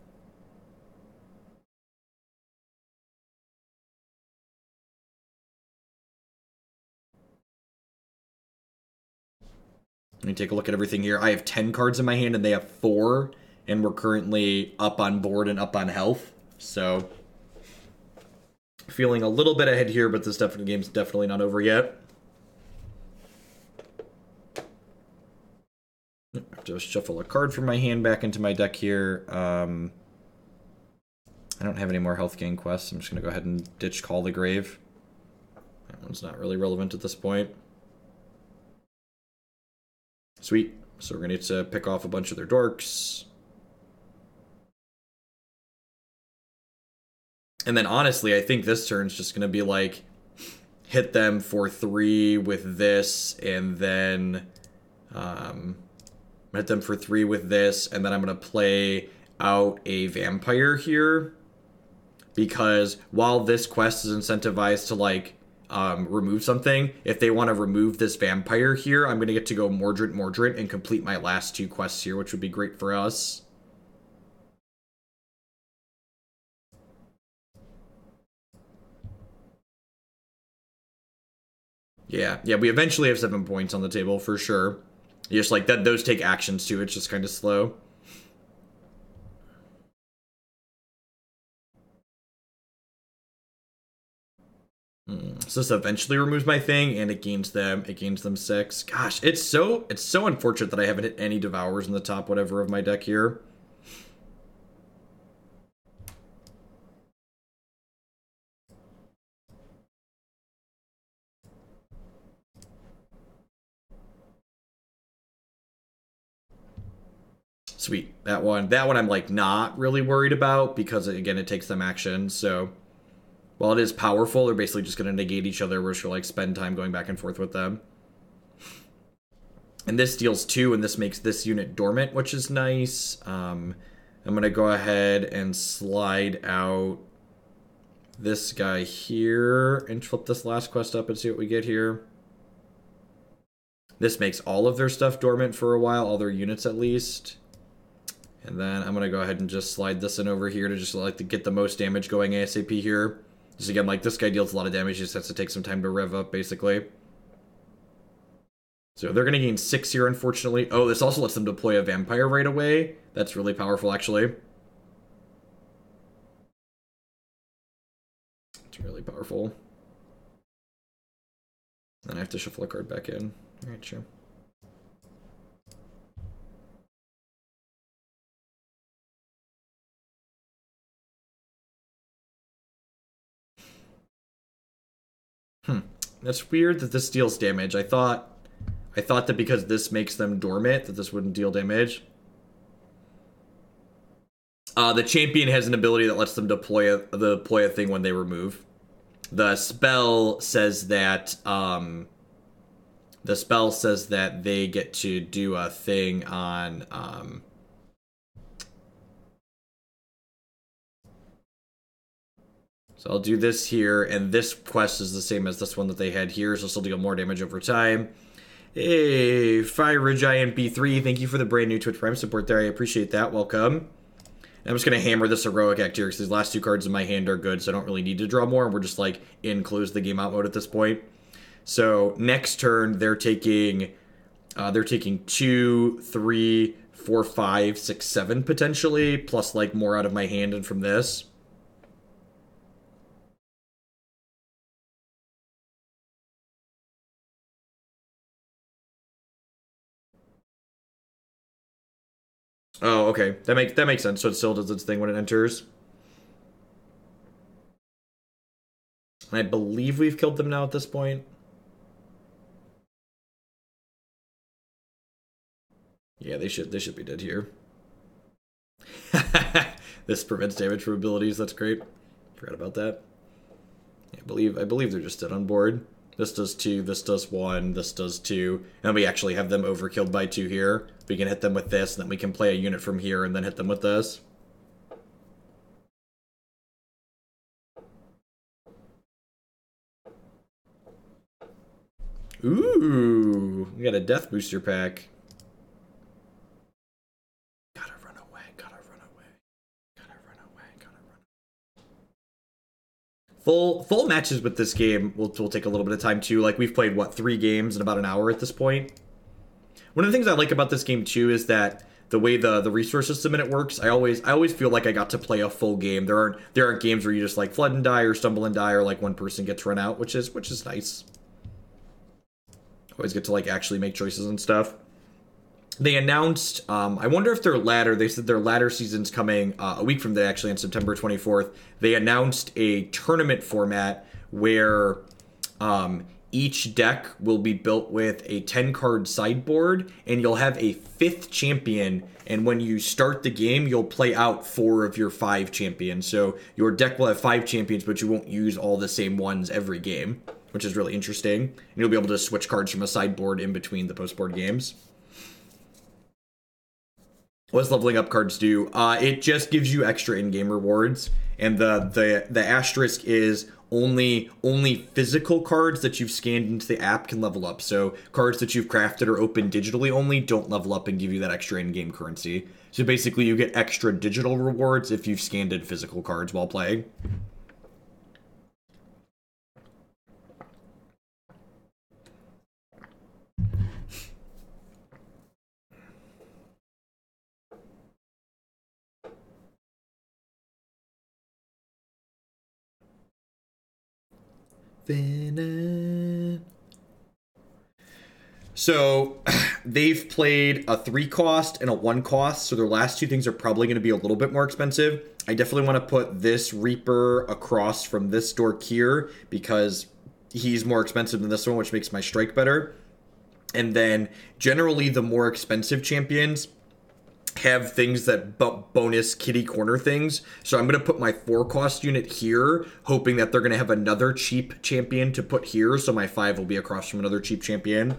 Let me take a look at everything here. I have 10 cards in my hand, and they have 4, and we're currently up on board and up on health. So, feeling a little bit ahead here, but this game's definitely not over yet. I have to shuffle a card from my hand back into my deck here. I don't have any more health gain quests. I'm just going to go ahead and ditch Call the Grave. That one's not really relevant at this point. Sweet. So we're going to need to pick off a bunch of their dorks. And then honestly, I think this turn's just going to be like, hit them for 3 with this, and then hit them for 3 with this, and then I'm going to play out a vampire here. Because while this quest is incentivized to like remove something, if they want to remove this vampire here, I'm going to get to go Mordant, and complete my last 2 quests here, which would be great for us. Yeah, we eventually have 7 points on the table for sure. Just like that, those take actions too. It's just kind of slow. So this eventually removes my thing, and it gains them 6. Gosh, it's so unfortunate that I haven't hit any Devours in the top whatever of my deck here. Sweet. That one I'm like not really worried about because again it takes them action. So while it is powerful, they're basically just gonna negate each other. We're just gonna like spend time going back and forth with them. And this deals 2, and this makes this unit dormant, which is nice. I'm gonna go ahead and slide out this guy here and flip this last quest up and see what we get here. This makes all of their stuff dormant for a while, all their units at least. And then I'm going to go ahead and just slide this in over here to just like to get the most damage going ASAP here. Just again, like this guy deals a lot of damage, he just has to take some time to rev up basically. So they're going to gain 6 here unfortunately. Oh, this also lets them deploy a vampire right away. That's really powerful actually. It's really powerful. Then I have to shuffle a card back in. Alright, sure. That's weird that this deals damage. I thought that because this makes them dormant, that this wouldn't deal damage. The champion has an ability that lets them deploy a thing when they remove. The spell says that they get to do a thing on so I'll do this here, and this quest is the same as this one that they had here, so this will deal more damage over time. Hey, Fire Giant B3, thank you for the brand new Twitch Prime support there. I appreciate that. Welcome. I'm just going to hammer this Heroic Act here, because these last 2 cards in my hand are good, so I don't really need to draw more. We're just, like, in close the game out mode at this point. So, next turn, they're taking 2, 3, 4, 5, 6, 7, potentially, plus, like, more out of my hand and from this. Oh, okay. That makes sense. So it still does its thing when it enters. I believe we've killed them now at this point. Yeah, they should be dead here. This prevents damage from abilities. That's great. Forgot about that. Yeah, I believe they're just dead on board. This does 2, this does 1, this does 2, and we actually have them overkilled by 2 here. We can hit them with this, and then we can play a unit from here and then hit them with this. Ooh, we got a death booster pack. Gotta run away, gotta run away, gotta run away, gotta run away. Full matches with this game will take a little bit of time too. Like we've played what 3 games in about an hour at this point. One of the things I like about this game too is that the way the resource system in it works, I always feel like I got to play a full game. There aren't games where you just like flood and die or stumble and die or like one person gets run out, which is nice. Always get to like actually make choices and stuff. They announced, I wonder if their ladder, they said their ladder season's coming a week from today, actually, on September 24th. They announced a tournament format where each deck will be built with a 10-card sideboard, and you'll have a 5th champion, and when you start the game, you'll play out 4 of your 5 champions. So your deck will have 5 champions, but you won't use all the same ones every game, which is really interesting. And you'll be able to switch cards from a sideboard in between the post-board games. What does leveling up cards do? It just gives you extra in-game rewards, and the asterisk is only physical cards that you've scanned into the app can level up. So cards that you've crafted or opened digitally only don't level up and give you that extra in-game currency. So basically, you get extra digital rewards if you've scanned in physical cards while playing. So they've played a 3 cost and a 1 cost, so their last 2 things are probably going to be a little bit more expensive. I definitely want to put this Reaper across from this dork here because he's more expensive than this one, which makes my strike better. And then generally the more expensive champions have things that bonus kitty corner things. So I'm going to put my 4 cost unit here, hoping that they're going to have another cheap champion to put here, so my 5 will be across from another cheap champion.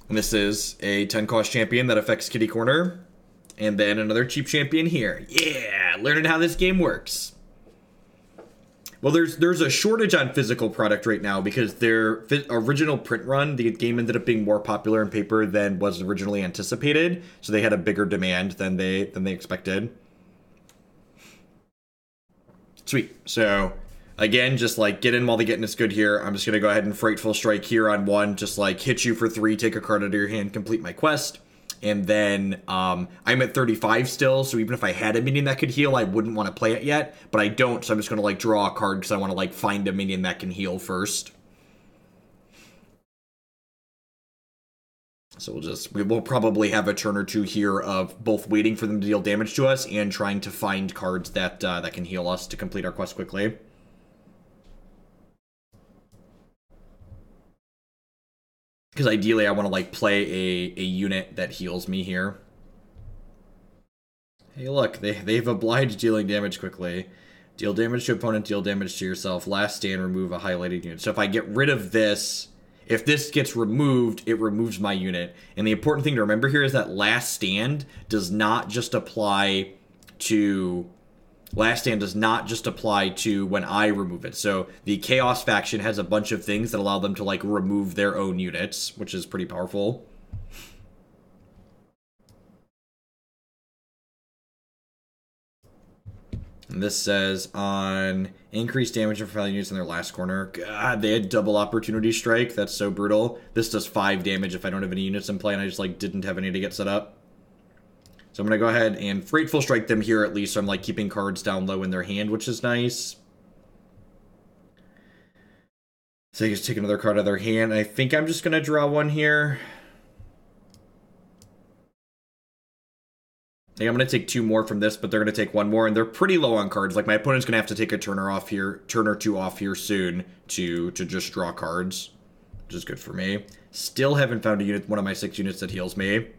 And this is a 10 cost champion that affects kitty corner. And then another cheap champion here. Yeah, learning how this game works. Well, there's a shortage on physical product right now because their original print run, the game ended up being more popular in paper than was originally anticipated. So they had a bigger demand than they expected. Sweet. So again, just like get in while the getting is good here. I'm just gonna go ahead and Frightful Strike here on 1, just like hit you for 3, take a card out of your hand, complete my quest. And then I'm at 35 still, so even if I had a minion that could heal, I wouldn't want to play it yet. But I don't, so I'm just going to like draw a card because I want to like find a minion that can heal first. So we'll probably have a turn or 2 here of both waiting for them to deal damage to us and trying to find cards that that can heal us to complete our quest quickly. Because ideally I want to like play a unit that heals me here. Hey look, they've obliged dealing damage quickly. Deal damage to opponent, deal damage to yourself. Last stand, remove a highlighted unit. So if I get rid of this, if this gets removed, it removes my unit. And the important thing to remember here is that last stand does not just apply to... Last stand does not just apply to when I remove it. So the Chaos faction has a bunch of things that allow them to like remove their own units, which is pretty powerful. And this says on increased damage for value units in their last corner. God, they had double opportunity strike. That's so brutal. This does 5 damage if I don't have any units in play and I just like didn't have any to get set up. So I'm going to go ahead and Frightful Strike them here at least, so I'm like keeping cards down low in their hand, which is nice. So they just take another card out of their hand. I think I'm just going to draw one here. I think I'm going to take 2 more from this, but they're going to take 1 more, and they're pretty low on cards. Like, my opponent's going to have to take a turn or 2 off here soon to just draw cards, which is good for me. Still haven't found a unit, one of my 6 units that heals me.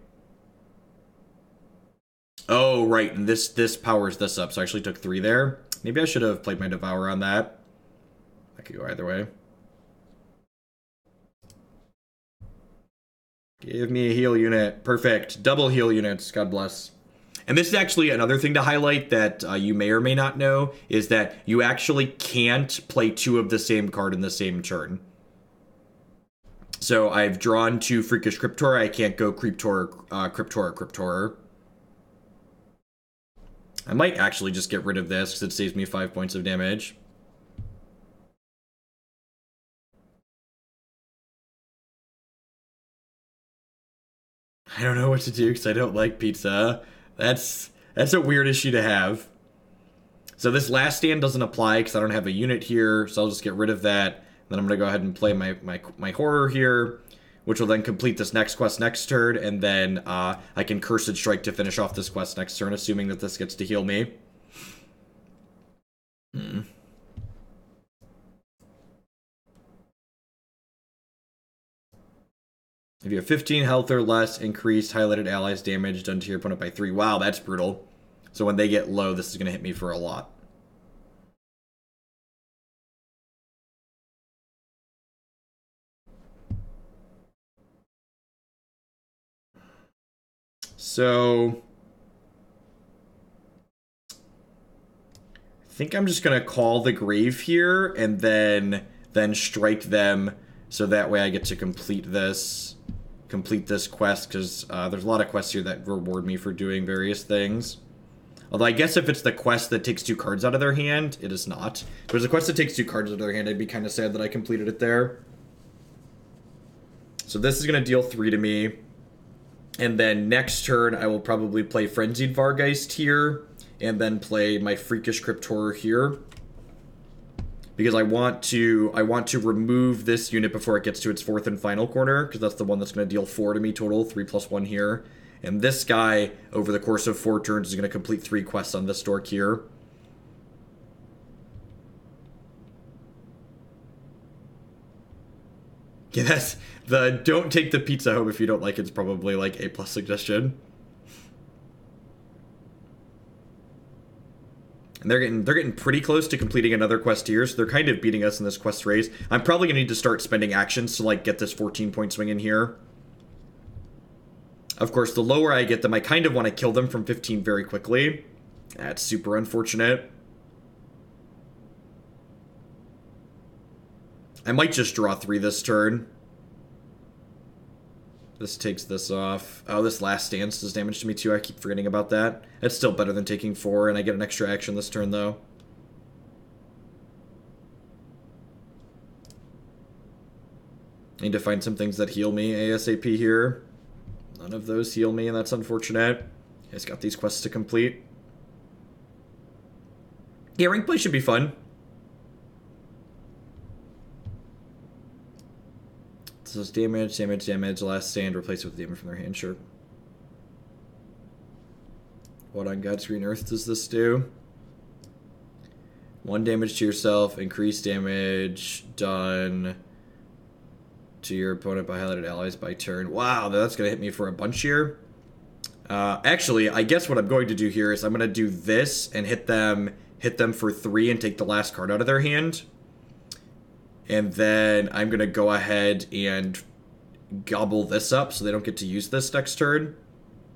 Oh, right, and this powers this up, so I actually took 3 there. Maybe I should have played my Devour on that. I could go either way. Give me a heal unit. Perfect. Double heal units. God bless. And this is actually another thing to highlight that you may or may not know, is that you actually can't play 2 of the same card in the same turn. So I've drawn 2 Freakish Cryptor. I can't go Cryptor, Cryptor. I might actually just get rid of this because it saves me 5 points of damage. I don't know what to do because I don't like pizza. That's a weird issue to have. So this last stand doesn't apply because I don't have a unit here, so I'll just get rid of that. Then I'm going to go ahead and play my horror here, which will then complete this next quest next turn, and then I can Cursed Strike to finish off this quest next turn, assuming that this gets to heal me. If you have 15 health or less, increased highlighted allies damage done to your opponent by 3. Wow, that's brutal. So when they get low, this is going to hit me for a lot. So I think I'm just going to call the grave here and then strike them so that way I get to complete this quest, because there's a lot of quests here that reward me for doing various things. Although I guess if it's the quest that takes 2 cards out of their hand, it is not. If there's a quest that takes 2 cards out of their hand, I'd be kind of sad that I completed it there. So this is going to deal 3 to me. And then next turn, I will probably play Frenzied Vargeist here, and then play my Freakish Cryptor here. Because I want to remove this unit before it gets to its 4th and final corner, because that's the one that's going to deal 4 to me total, 3+1 here. And this guy, over the course of 4 turns, is going to complete 3 quests on this dork here. Yeah, that's the don't take the pizza home if you don't like it's probably like A+ suggestion. And they're getting pretty close to completing another quest here, so they're kind of beating us in this quest race. I'm probably going to need to start spending actions to like get this 14-point swing in here. Of course, the lower I get them, I kind of want to kill them from 15 very quickly. That's super unfortunate. I might just draw 3 this turn. This takes this off. Oh, this last stance does damage to me too. I keep forgetting about that. It's still better than taking 4, and I get an extra action this turn, though. I need to find some things that heal me ASAP here. None of those heal me, and that's unfortunate. I just got these quests to complete. Yeah, rank play should be fun. So it's damage, last stand, replace it with damage from their hand, sure. What on God's green earth does this do? 1 damage to yourself, increased damage done to your opponent by highlighted allies by turn. Wow, that's going to hit me for a bunch here. Actually, I guess what I'm going to do here is I'm going to do this and hit them for 3 and take the last card out of their hand. And then I'm going to go ahead and gobble this up so they don't get to use this next turn,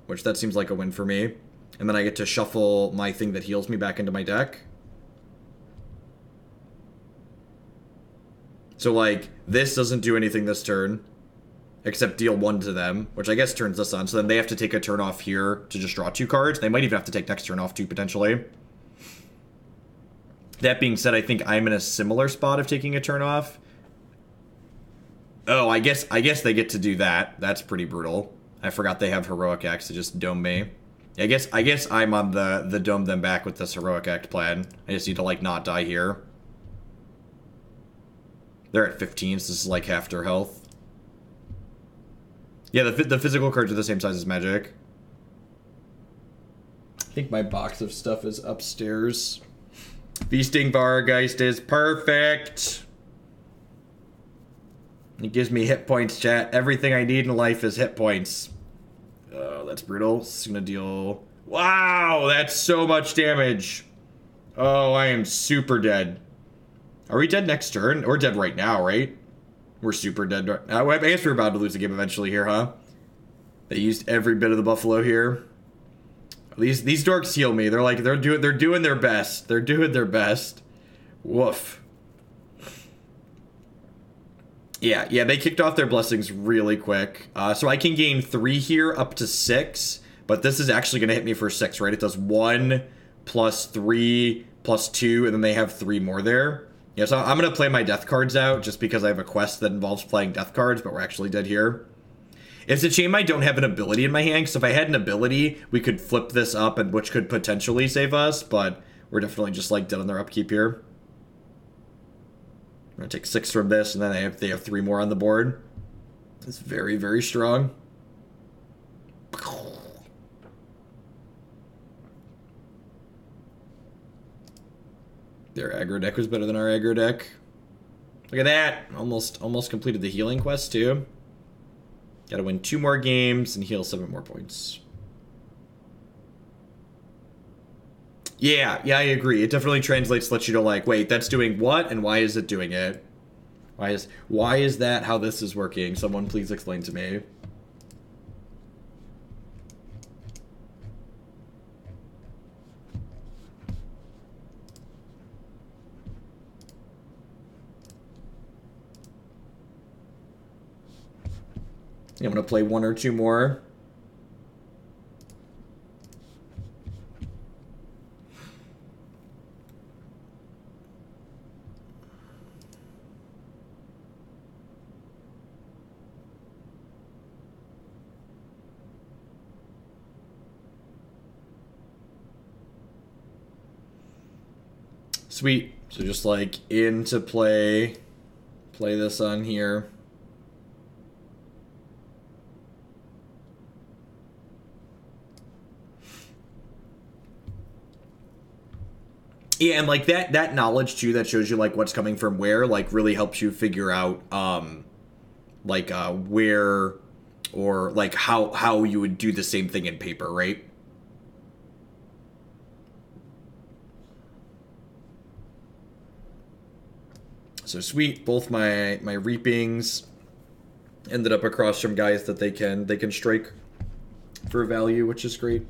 which that seems like a win for me. And then I get to shuffle my thing that heals me back into my deck. So, like, this doesn't do anything this turn, except deal 1 to them, which I guess turns this on. So then they have to take a turn off here to just draw 2 cards. They might even have to take next turn off too, potentially. That being said, I think I'm in a similar spot of taking a turn off. Oh, I guess they get to do that. That's pretty brutal. I forgot they have Heroic Acts to just dome me. I guess I'm on the dome them back with this Heroic Act plan. I just need to, like, not die here. They're at 15, so this is like half their health. Yeah, the physical cards are the same size as Magic. I think my box of stuff is upstairs. Feasting Vargeist is perfect. It gives me hit points, chat. Everything I need in life is hit points. Oh, that's brutal. It's gonna deal... Wow, that's so much damage. Oh, I am super dead. Are we dead next turn? We're dead right now, right? We're super dead right now. I guess we're about to lose the game eventually here, huh? They used every bit of the buffalo here. These dorks heal me. They're like they're doing their best. They're doing their best. Woof. Yeah, they kicked off their blessings really quick. So I can gain 3 here up to 6, but this is actually gonna hit me for 6, right? It does 1 plus 3 plus 2, and then they have 3 more there. Yeah, so I'm gonna play my death cards out just because I have a quest that involves playing death cards, but we're actually dead here. It's a shame I don't have an ability in my hand, because if I had an ability, we could flip this up, and which could potentially save us, but we're definitely just like dead on their upkeep here. I'm gonna take 6 from this, and then they have 3 more on the board. It's very, very strong. Their aggro deck was better than our aggro deck. Look at that! Almost completed the healing quest too. Gotta win 2 more games and heal 7 more points. Yeah, I agree. It definitely translates to let you know, like, wait, that's doing what, and why is it doing it? Why is that how this is working? Someone please explain to me. I'm gonna play 1 or 2 more. Sweet. So just like into play this on here. Yeah, and like that knowledge too that shows you like what's coming from where, like really helps you figure out where or like how you would do the same thing in paper, right? So sweet, both my reapings ended up across from guys that they can strike for value, which is great.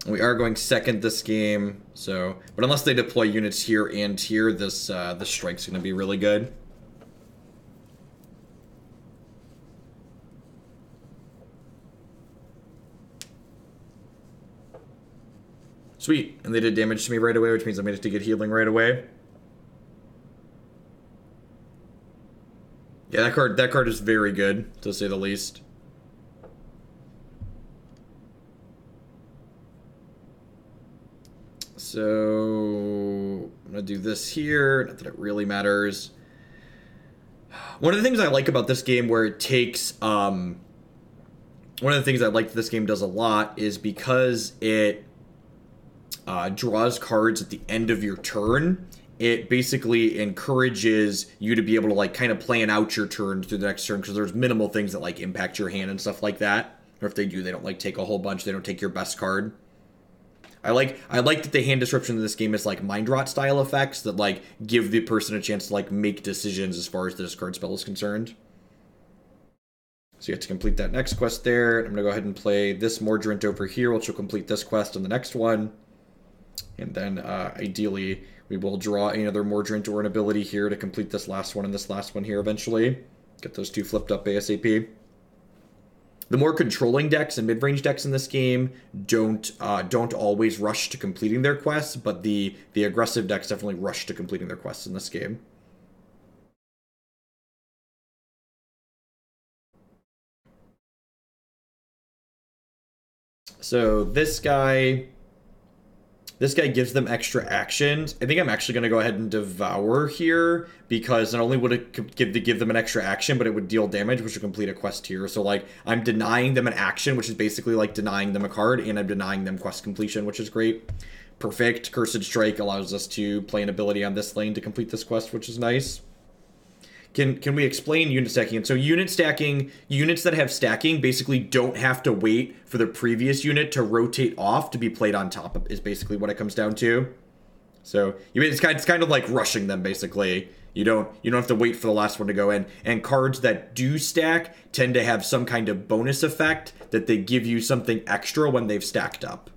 We are going second this game, so but unless they deploy units here and here, this strike's going to be really good. Sweet, and they did damage to me right away, which means I managed to get healing right away. Yeah, that card is very good, to say the least. So I'm gonna do this here. Not that it really matters. One of the things I like about this game, where it takes one of the things I like that this game does a lot is because it draws cards at the end of your turn. It basically encourages you to be able to like kind of plan out your turn through the next turn, because there's minimal things that like impact your hand and stuff like that. Or if they do, they don't like take a whole bunch. They don't take your best card. I like that the hand description of this game is like mind rot style effects that like give the person a chance to like make decisions as far as the discard spell is concerned. So you have to complete that next quest there. I'm gonna go ahead and play this Mordant over here, which will complete this quest on the next one. And then ideally we will draw another Mordant or an ability here to complete this last one and this last one here eventually. Get those 2 flipped up ASAP. The more controlling decks and mid-range decks in this game don't always rush to completing their quests, but the aggressive decks definitely rush to completing their quests in this game. So this guy gives them extra actions. I think I'm actually going to go ahead and devour here because not only would it give them an extra action, but it would deal damage, which would complete a quest here. So like I'm denying them an action, which is basically like denying them a card, and I'm denying them quest completion, which is great. Perfect. Cursed Strike allows us to play an ability on this lane to complete this quest, which is nice. Can we explain unit stacking? And so unit stacking, units that have stacking basically don't have to wait for the previous unit to rotate off to be played on top of, is basically what it comes down to. So it's kind of like rushing them basically. You don't have to wait for the last one to go in. And cards that do stack tend to have some kind of bonus effect that they give you something extra when they've stacked up.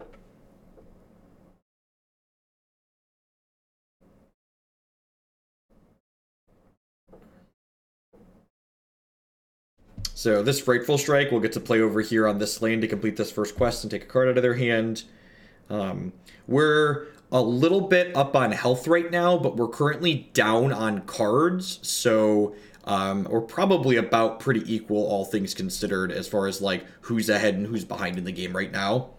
So this Frightful Strike will get to play over here on this lane to complete this first quest and take a card out of their hand. We're a little bit up on health right now, but we're currently down on cards. So we're probably about pretty equal, all things considered, as far as like who's ahead and who's behind in the game right now.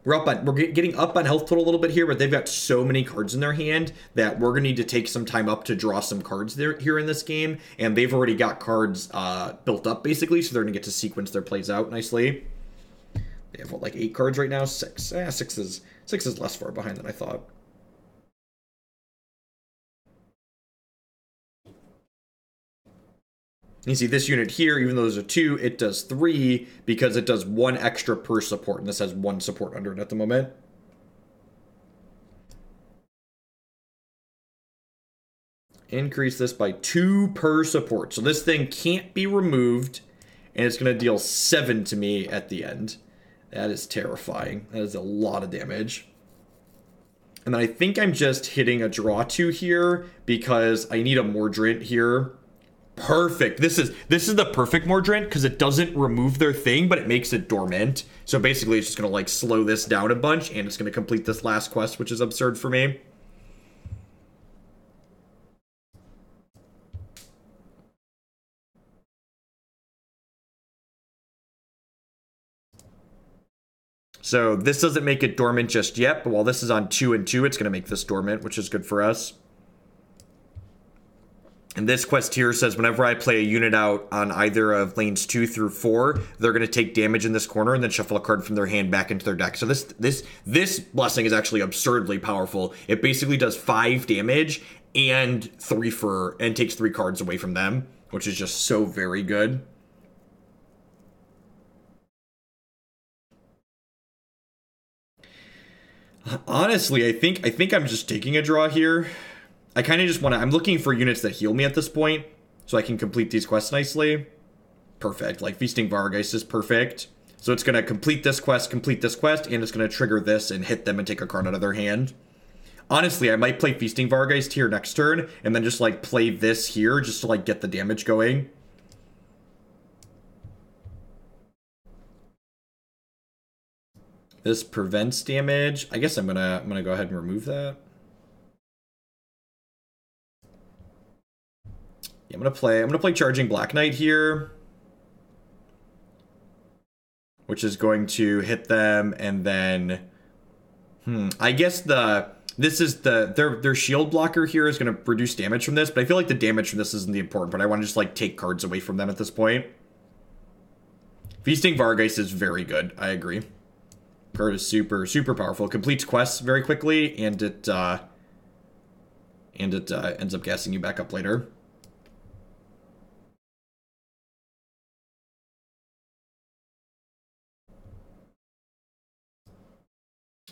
We're getting up on health total a little bit here, but they've got so many cards in their hand that we're going to need to take some time up to draw some cards here in this game. And they've already got cards built up, basically, so they're going to get to sequence their plays out nicely. They have, what, like 8 cards right now? 6. Six is less far behind than I thought. You see this unit here, even though there's a 2, it does 3 because it does 1 extra per support, and this has 1 support under it at the moment. Increase this by 2 per support. So this thing can't be removed, and it's going to deal 7 to me at the end. That is terrifying. That is a lot of damage. And then I think I'm just hitting a draw 2 here because I need a Mordant here. Perfect. This is the perfect Mordant because it doesn't remove their thing, but it makes it dormant. So basically it's just going to like slow this down a bunch, and it's going to complete this last quest, which is absurd for me. So this doesn't make it dormant just yet, but while this is on 2 and 2, it's going to make this dormant, which is good for us. And this quest here says whenever I play a unit out on either of lanes 2 through 4, they're going to take damage in this corner and then shuffle a card from their hand back into their deck. So this blessing is actually absurdly powerful. It basically does 5 damage and takes 3 cards away from them, which is just so very good. Honestly, I think I'm just taking a draw here. I kind of just want to... I'm looking for units that heal me at this point, so I can complete these quests nicely. Perfect. Like, Feasting Vargheists is perfect. So it's going to complete this quest, and it's going to trigger this and hit them and take a card out of their hand. Honestly, I might play Feasting Vargheist here next turn, and then just, like, play this here just to, like, get the damage going. This prevents damage. I guess I'm gonna go ahead and remove that. I'm gonna play Charging Black Knight here, which is going to hit them, and then I guess their shield blocker here is gonna reduce damage from this, but I feel like the damage from this isn't the important part. I want to just like take cards away from them at this point. Feasting Vargheist is very good. I agree. Card is super powerful. It completes quests very quickly, and it ends up gassing you back up later.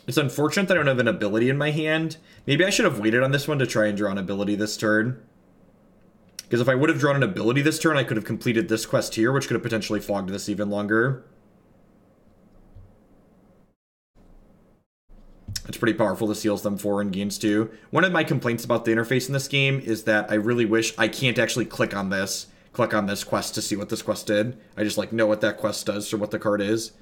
It's unfortunate that I don't have an ability in my hand. Maybe I should have waited on this one to try and draw an ability this turn. Because if I would have drawn an ability this turn, I could have completed this quest here, which could have potentially fogged this even longer. It's pretty powerful. This heals them 4 and gains 2. One of my complaints about the interface in this game is that I really wish I can't actually click on this quest to see what this quest did. I just like know what that quest does or what the card is.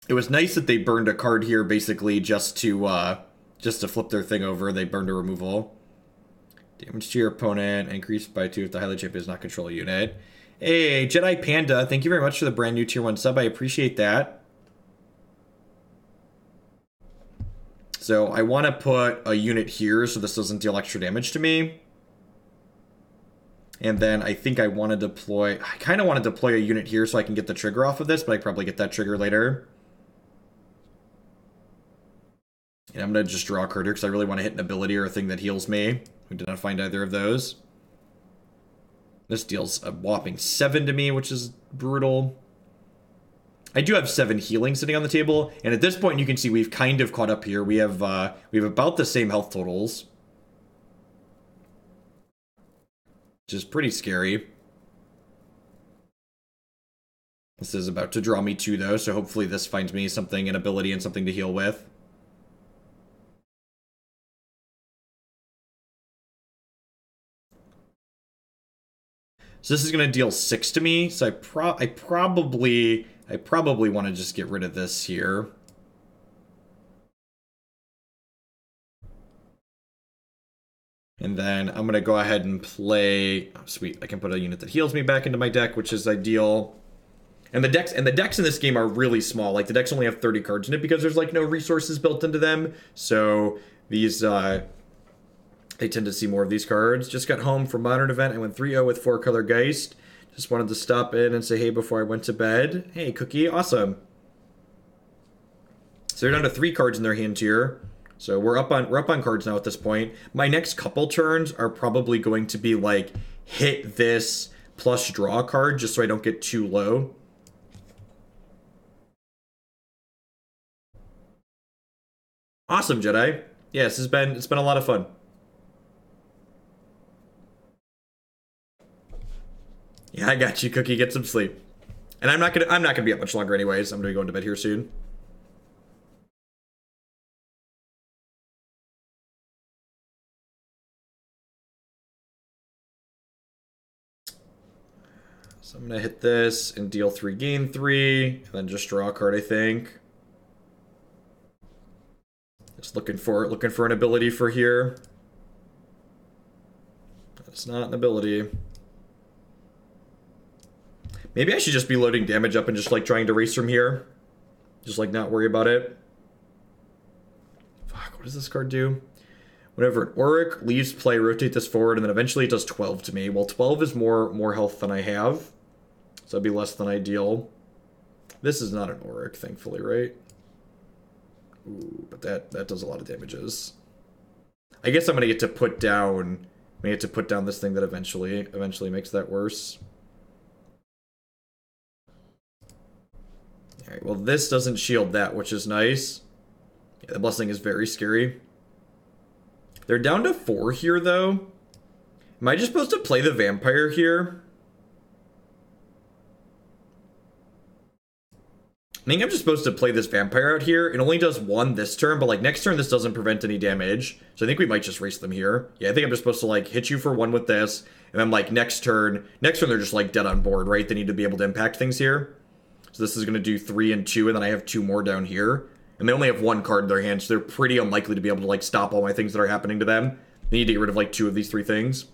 It was nice that they burned a card here basically just to flip their thing over. They burned a removal. Damage to your opponent increased by 2 if the highlight champion does not control a unit. Hey, Jedi Panda, thank you very much for the brand new tier 1 sub. I appreciate that. So I want to put a unit here so this doesn't deal extra damage to me. And then I think I want to deploy... I kind of want to deploy a unit here so I can get the trigger off of this, but I probably get that trigger later. And I'm going to just draw a card here because I really want to hit an ability or a thing that heals me. We did not find either of those. This deals a whopping 7 to me, which is brutal. I do have 7 healing sitting on the table, and at this point you can see we've kind of caught up here. We have about the same health totals, which is pretty scary. This is about to draw me 2 though, so hopefully this finds me something, an ability and something to heal with. So this is going to deal 6 to me, so I probably want to just get rid of this here. And then I'm going to go ahead and play... Oh, sweet. I can put a unit that heals me back into my deck, which is ideal. And the decks in this game are really small. Like, the decks only have 30 cards in it because there's, like, no resources built into them. So these... they tend to see more of these cards. Just got home from Modern event. I went 3-0 with 4-color Geist. Just wanted to stop in and say hey before I went to bed. Hey, Cookie. Awesome. So they're down to 3 cards in their hand here. So we're up on cards now at this point. My next couple turns are probably going to be like hit this plus draw a card just so I don't get too low. Awesome, Jedi. Yes, it's been a lot of fun. Yeah, I got you, Cookie. Get some sleep. And I'm not gonna be up much longer anyways. I'm gonna be going to bed here soon. So I'm gonna hit this and deal 3, gain 3, and then just draw a card, I think. Just looking for an ability for here. That's not an ability. Maybe I should just be loading damage up and just like trying to race from here. Just like not worry about it. Fuck, what does this card do? Whenever an Auric leaves play, rotate this forward, and then eventually it does 12 to me. Well, 12 is more health than I have. So that'd be less than ideal. This is not an Auric, thankfully, right? Ooh, but that does a lot of damages. I guess I'm gonna get to put down this thing that eventually makes that worse. Alright, well this doesn't shield that, which is nice. Yeah, the blessing is very scary. They're down to 4 here, though. Am I just supposed to play the vampire here? I think I'm just supposed to play this vampire out here. It only does 1 this turn, but like next turn this doesn't prevent any damage. So I think we might just race them here. Yeah, I think I'm just supposed to like hit you for 1 with this, and then like next turn they're just like dead on board, right? They need to be able to impact things here. So this is going to do 3 and 2, and then I have 2 more down here. And they only have 1 card in their hand, so they're pretty unlikely to be able to like stop all my things that are happening to them. They need to get rid of like 2 of these 3 things.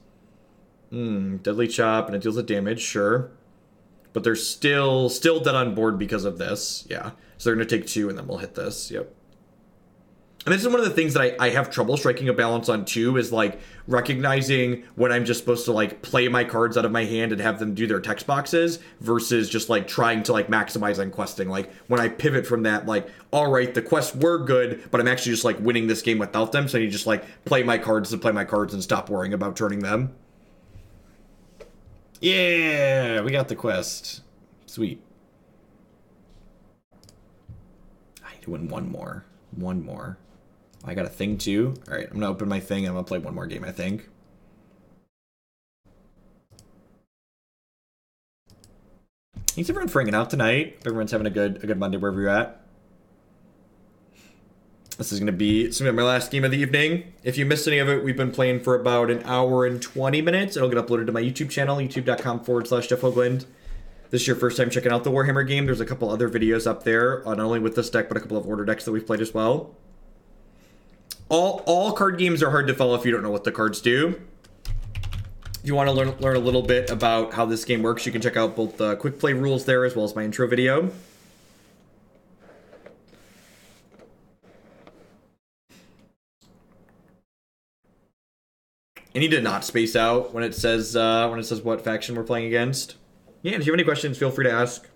Deadly Chop, and it deals a damage, sure. But they're still dead on board because of this. Yeah. So they're going to take 2, and then we'll hit this. Yep. And this is one of the things that I have trouble striking a balance on too, is like recognizing when I'm just supposed to like play my cards out of my hand and have them do their text boxes versus just like trying to like maximize on questing. Like when I pivot from that, like, all right, the quests were good, but I'm actually just like winning this game without them. So I need to just like play my cards and stop worrying about turning them. Yeah, we got the quest. Sweet. I need to win one more. One more. I got a thing too. All right, I'm gonna open my thing and I'm gonna play 1 more game, I think. Thanks everyone for hanging out tonight. Hope everyone's having a good Monday wherever you're at. This is gonna be my last game of the evening. If you missed any of it, we've been playing for about 1 hour and 20 minutes. It'll get uploaded to my YouTube channel, youtube.com/JeffHoagland. This is your first time checking out the Warhammer game. There's a couple other videos up there, not only with this deck, but a couple of order decks that we've played as well. All card games are hard to follow if you don't know what the cards do. If you want to learn a little bit about how this game works, you can check out both the quick play rules there as well as my intro video. I need to not space out when it says what faction we're playing against. Yeah, and if you have any questions, feel free to ask.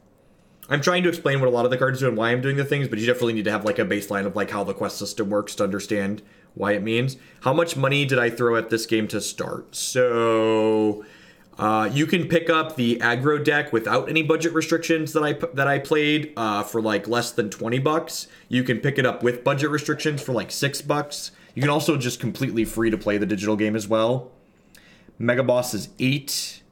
I'm trying to explain what a lot of the cards do and why I'm doing the things, but you definitely need to have like a baseline of like how the quest system works to understand why it means. How much money did I throw at this game to start? So you can pick up the aggro deck without any budget restrictions that I played for like less than $20. You can pick it up with budget restrictions for like $6. You can also just completely free to play the digital game as well. Mega Boss is 8.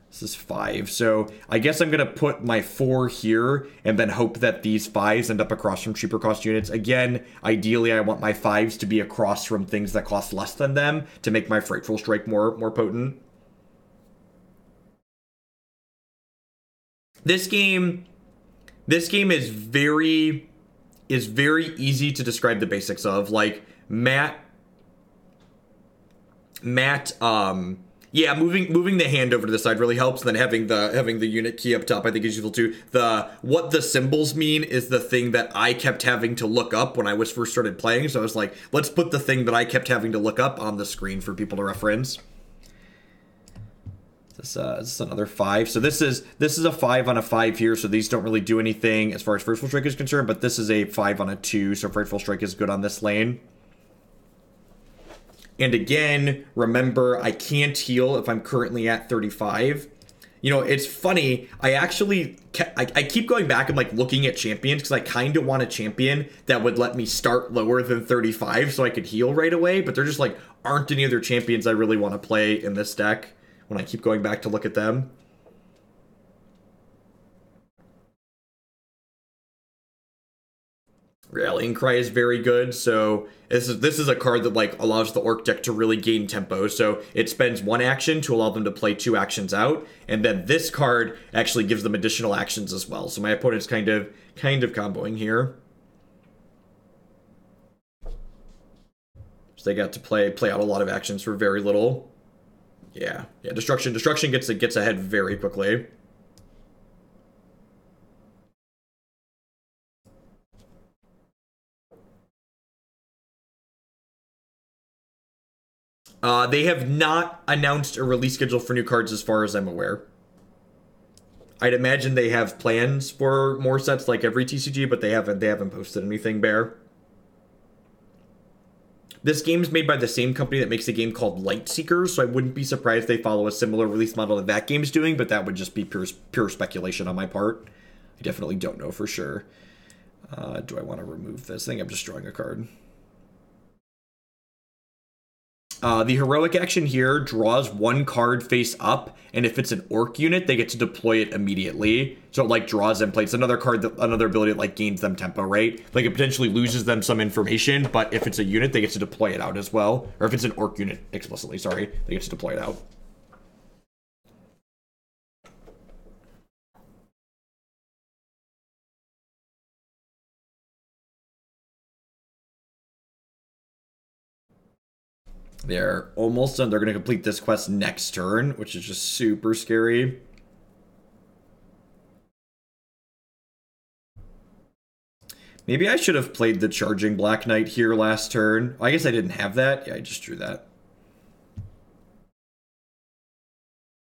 This is 5. So I guess I'm going to put my 4 here and then hope that these 5s end up across from cheaper cost units. Again, ideally I want my 5s to be across from things that cost less than them to make my Frightful Strike more potent. This game is very easy to describe the basics of. Like Matt, yeah, moving the hand over to the side really helps. And then having the unit key up top, I think, is useful too. What the symbols mean is the thing that I kept having to look up when I was first started playing. So I was like, let's put the thing that I kept having to look up on the screen for people to reference. This is another 5. So this is a 5 on a 5 here. So these don't really do anything as far as Frightful Strike is concerned. But this is a 5 on a 2. So Frightful Strike is good on this lane. And again, remember, I can't heal if I'm currently at 35. You know, it's funny. I keep going back and like looking at champions because I kind of want a champion that would let me start lower than 35 so I could heal right away. But there just like aren't any other champions I really want to play in this deck when I keep going back to look at them. Rallying Cry is very good, so this is a card that like allows the Orc deck to really gain tempo. So it spends 1 action to allow them to play 2 actions out, and then this card actually gives them additional actions as well. So my opponent's kind of comboing here. So they got to play out a lot of actions for very little. Yeah, Destruction gets ahead very quickly. They have not announced a release schedule for new cards as far as I'm aware. I'd imagine they have plans for more sets like every TCG, but they haven't posted anything, Bear. This game's made by the same company that makes a game called Lightseekers, so I wouldn't be surprised if they follow a similar release model that that game's doing, but that would just be pure speculation on my part. I definitely don't know for sure. Do I want to remove this? I think I'm just drawing a card. The heroic action here draws 1 card face up, and if it's an Orc unit, they get to deploy it immediately. So it like draws them play. It's another card another ability that like gains them tempo, right? Like it potentially loses them some information, but if it's a unit, they get to deploy it out as well. Or if it's an Orc unit explicitly, sorry, they get to deploy it out. They're almost done. They're going to complete this quest next turn, which is just super scary. Maybe I should have played the Charging Black Knight here last turn. I guess I didn't have that. Yeah, I just drew that.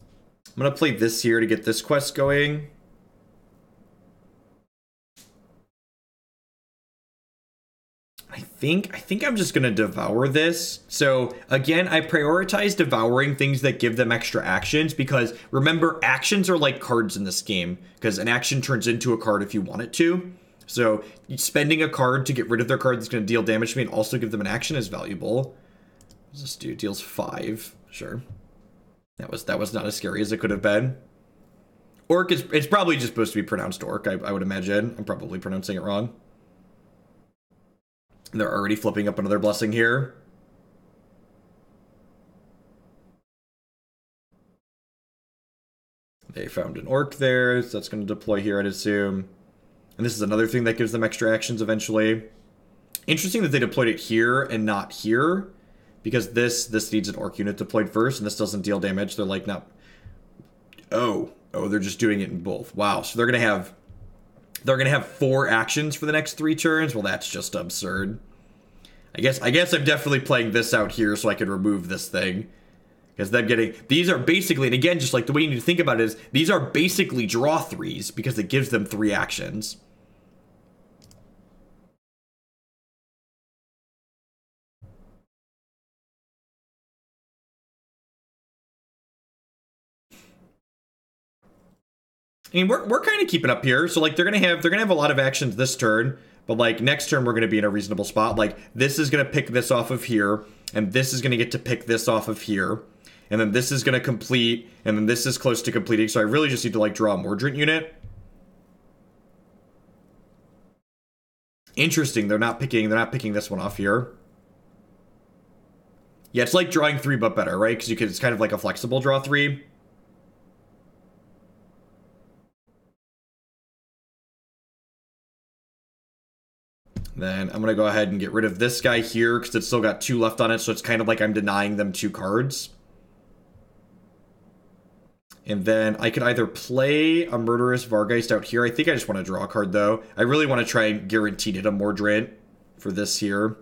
I'm going to play this here to get this quest going. I think I'm just gonna devour this. So again, I prioritize devouring things that give them extra actions because remember, actions are like cards in this game because an action turns into a card if you want it to. So spending a card to get rid of their card that's gonna deal damage to me and also give them an action is valuable. What does this do? It deals 5. Sure. That was not as scary as it could have been. Orc it's probably just supposed to be pronounced Orc, I would imagine. I'm probably pronouncing it wrong. They're already flipping up another blessing here. They found an Orc there, so that's going to deploy here, I'd assume. And this is another thing that gives them extra actions eventually. Interesting that they deployed it here and not here, because this needs an orc unit deployed first, and this doesn't deal damage. They're like, not. Oh, they're just doing it in both. Wow, so they're gonna have 4 actions for the next 3 turns. Well, that's just absurd. I guess I'm definitely playing this out here so I can remove this thing. Because them getting... These are basically... And again, just like the way you need to think about it is... These are basically draw 3s because it gives them 3 actions. I mean, we're kind of keeping up here. So, like, they're gonna have a lot of actions this turn. But, like, next turn we're gonna be in a reasonable spot. Like, this is gonna pick this off of here. And this is gonna get to pick this off of here. And then this is going to complete, and then this is close to completing, so I really just need to, like, draw a Mordant unit. Interesting, they're not picking this one off here. Yeah, it's like drawing 3 but better, right? Because it's kind of like a flexible draw 3. Then I'm going to go ahead and get rid of this guy here, because it's still got 2 left on it, so it's kind of like I'm denying them 2 cards. And then I could either play a Murderous Vargeist out here. I think I just want to draw a card, though. I really want to try and guarantee it a Mordant for this here.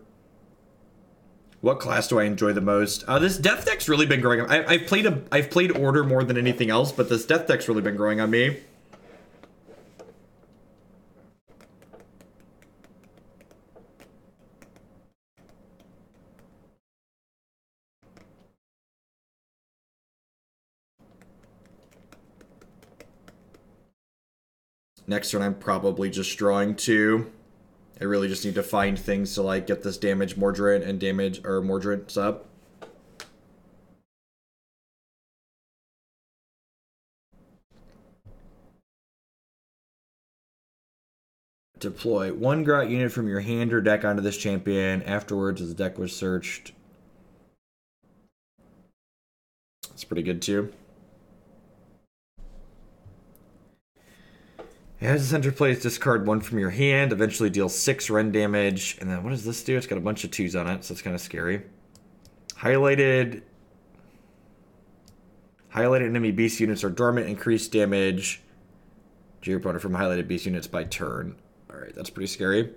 What class do I enjoy the most? This Death deck's really been growing. I've played Order more than anything else, but this Death deck's really been growing on me. Next turn, I'm probably just drawing 2. I really just need to find things to, like, get this damage Mordant and damage, or Mordrants up. Deploy 1 Grot unit from your hand or deck onto this champion. Afterwards, as the deck was searched. That's pretty good, too. As the center plays, discard 1 from your hand, eventually deal 6 rend damage, and then what does this do? It's got a bunch of 2s on it, so it's kind of scary. Highlighted enemy beast units are dormant, increased damage to your opponent from highlighted beast units by turn. Alright, that's pretty scary.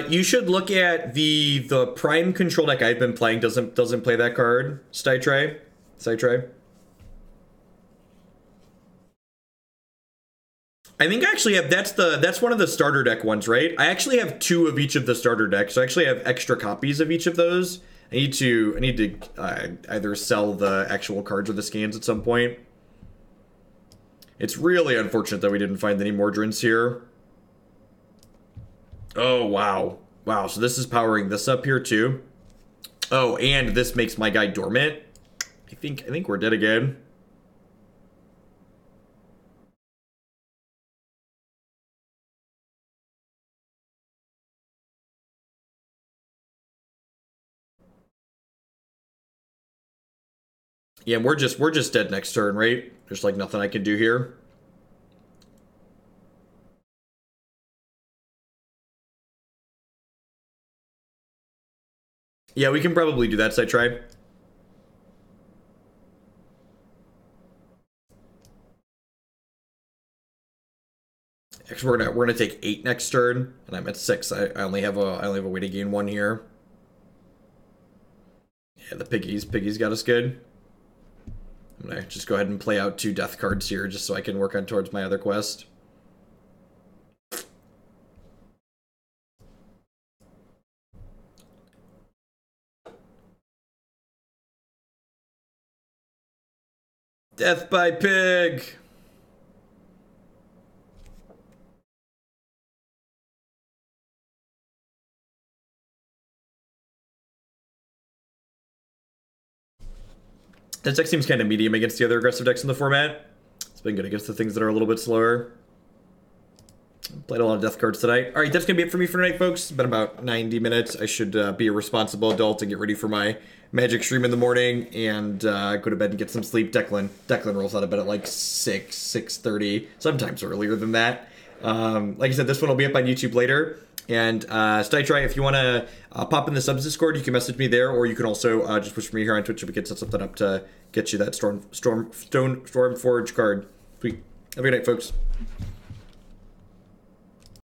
You should look at the Prime control deck I've been playing doesn't play that card. Stytray. I think I actually have that's one of the starter deck ones, right? I actually have 2 of each of the starter decks, so I actually have extra copies of each of those. I need to either sell the actual cards or the scans at some point. It's really unfortunate that we didn't find any Mordrants here. Oh, wow. Wow, so this is powering this up here, too. Oh, and this makes my guy dormant. I think we're dead again. Yeah, and we're just dead next turn, right? There's like nothing I can do here. Yeah, we can probably do that, so I try. Actually, we're gonna take 8 next turn, and I'm at 6. I only have a way to gain 1 here. Yeah, the piggies got us good. I'm gonna just go ahead and play out 2 death cards here, just so I can work on towards my other quest. Death by pig! This deck seems kind of medium against the other aggressive decks in the format. It's been good against the things that are a little bit slower. Played a lot of death cards tonight. All right, that's going to be it for me for tonight, folks. It's been about 90 minutes. I should be a responsible adult and get ready for my Magic stream in the morning and go to bed and get some sleep. Declan rolls out of bed at like 6:30, sometimes earlier than that. Like I said, this one will be up on YouTube later. And Stytry, if you want to pop in the subs Discord, you can message me there, or you can also just push me here on Twitch if we can set something up to get you that Stormforge card. Sweet. Have a good night, folks.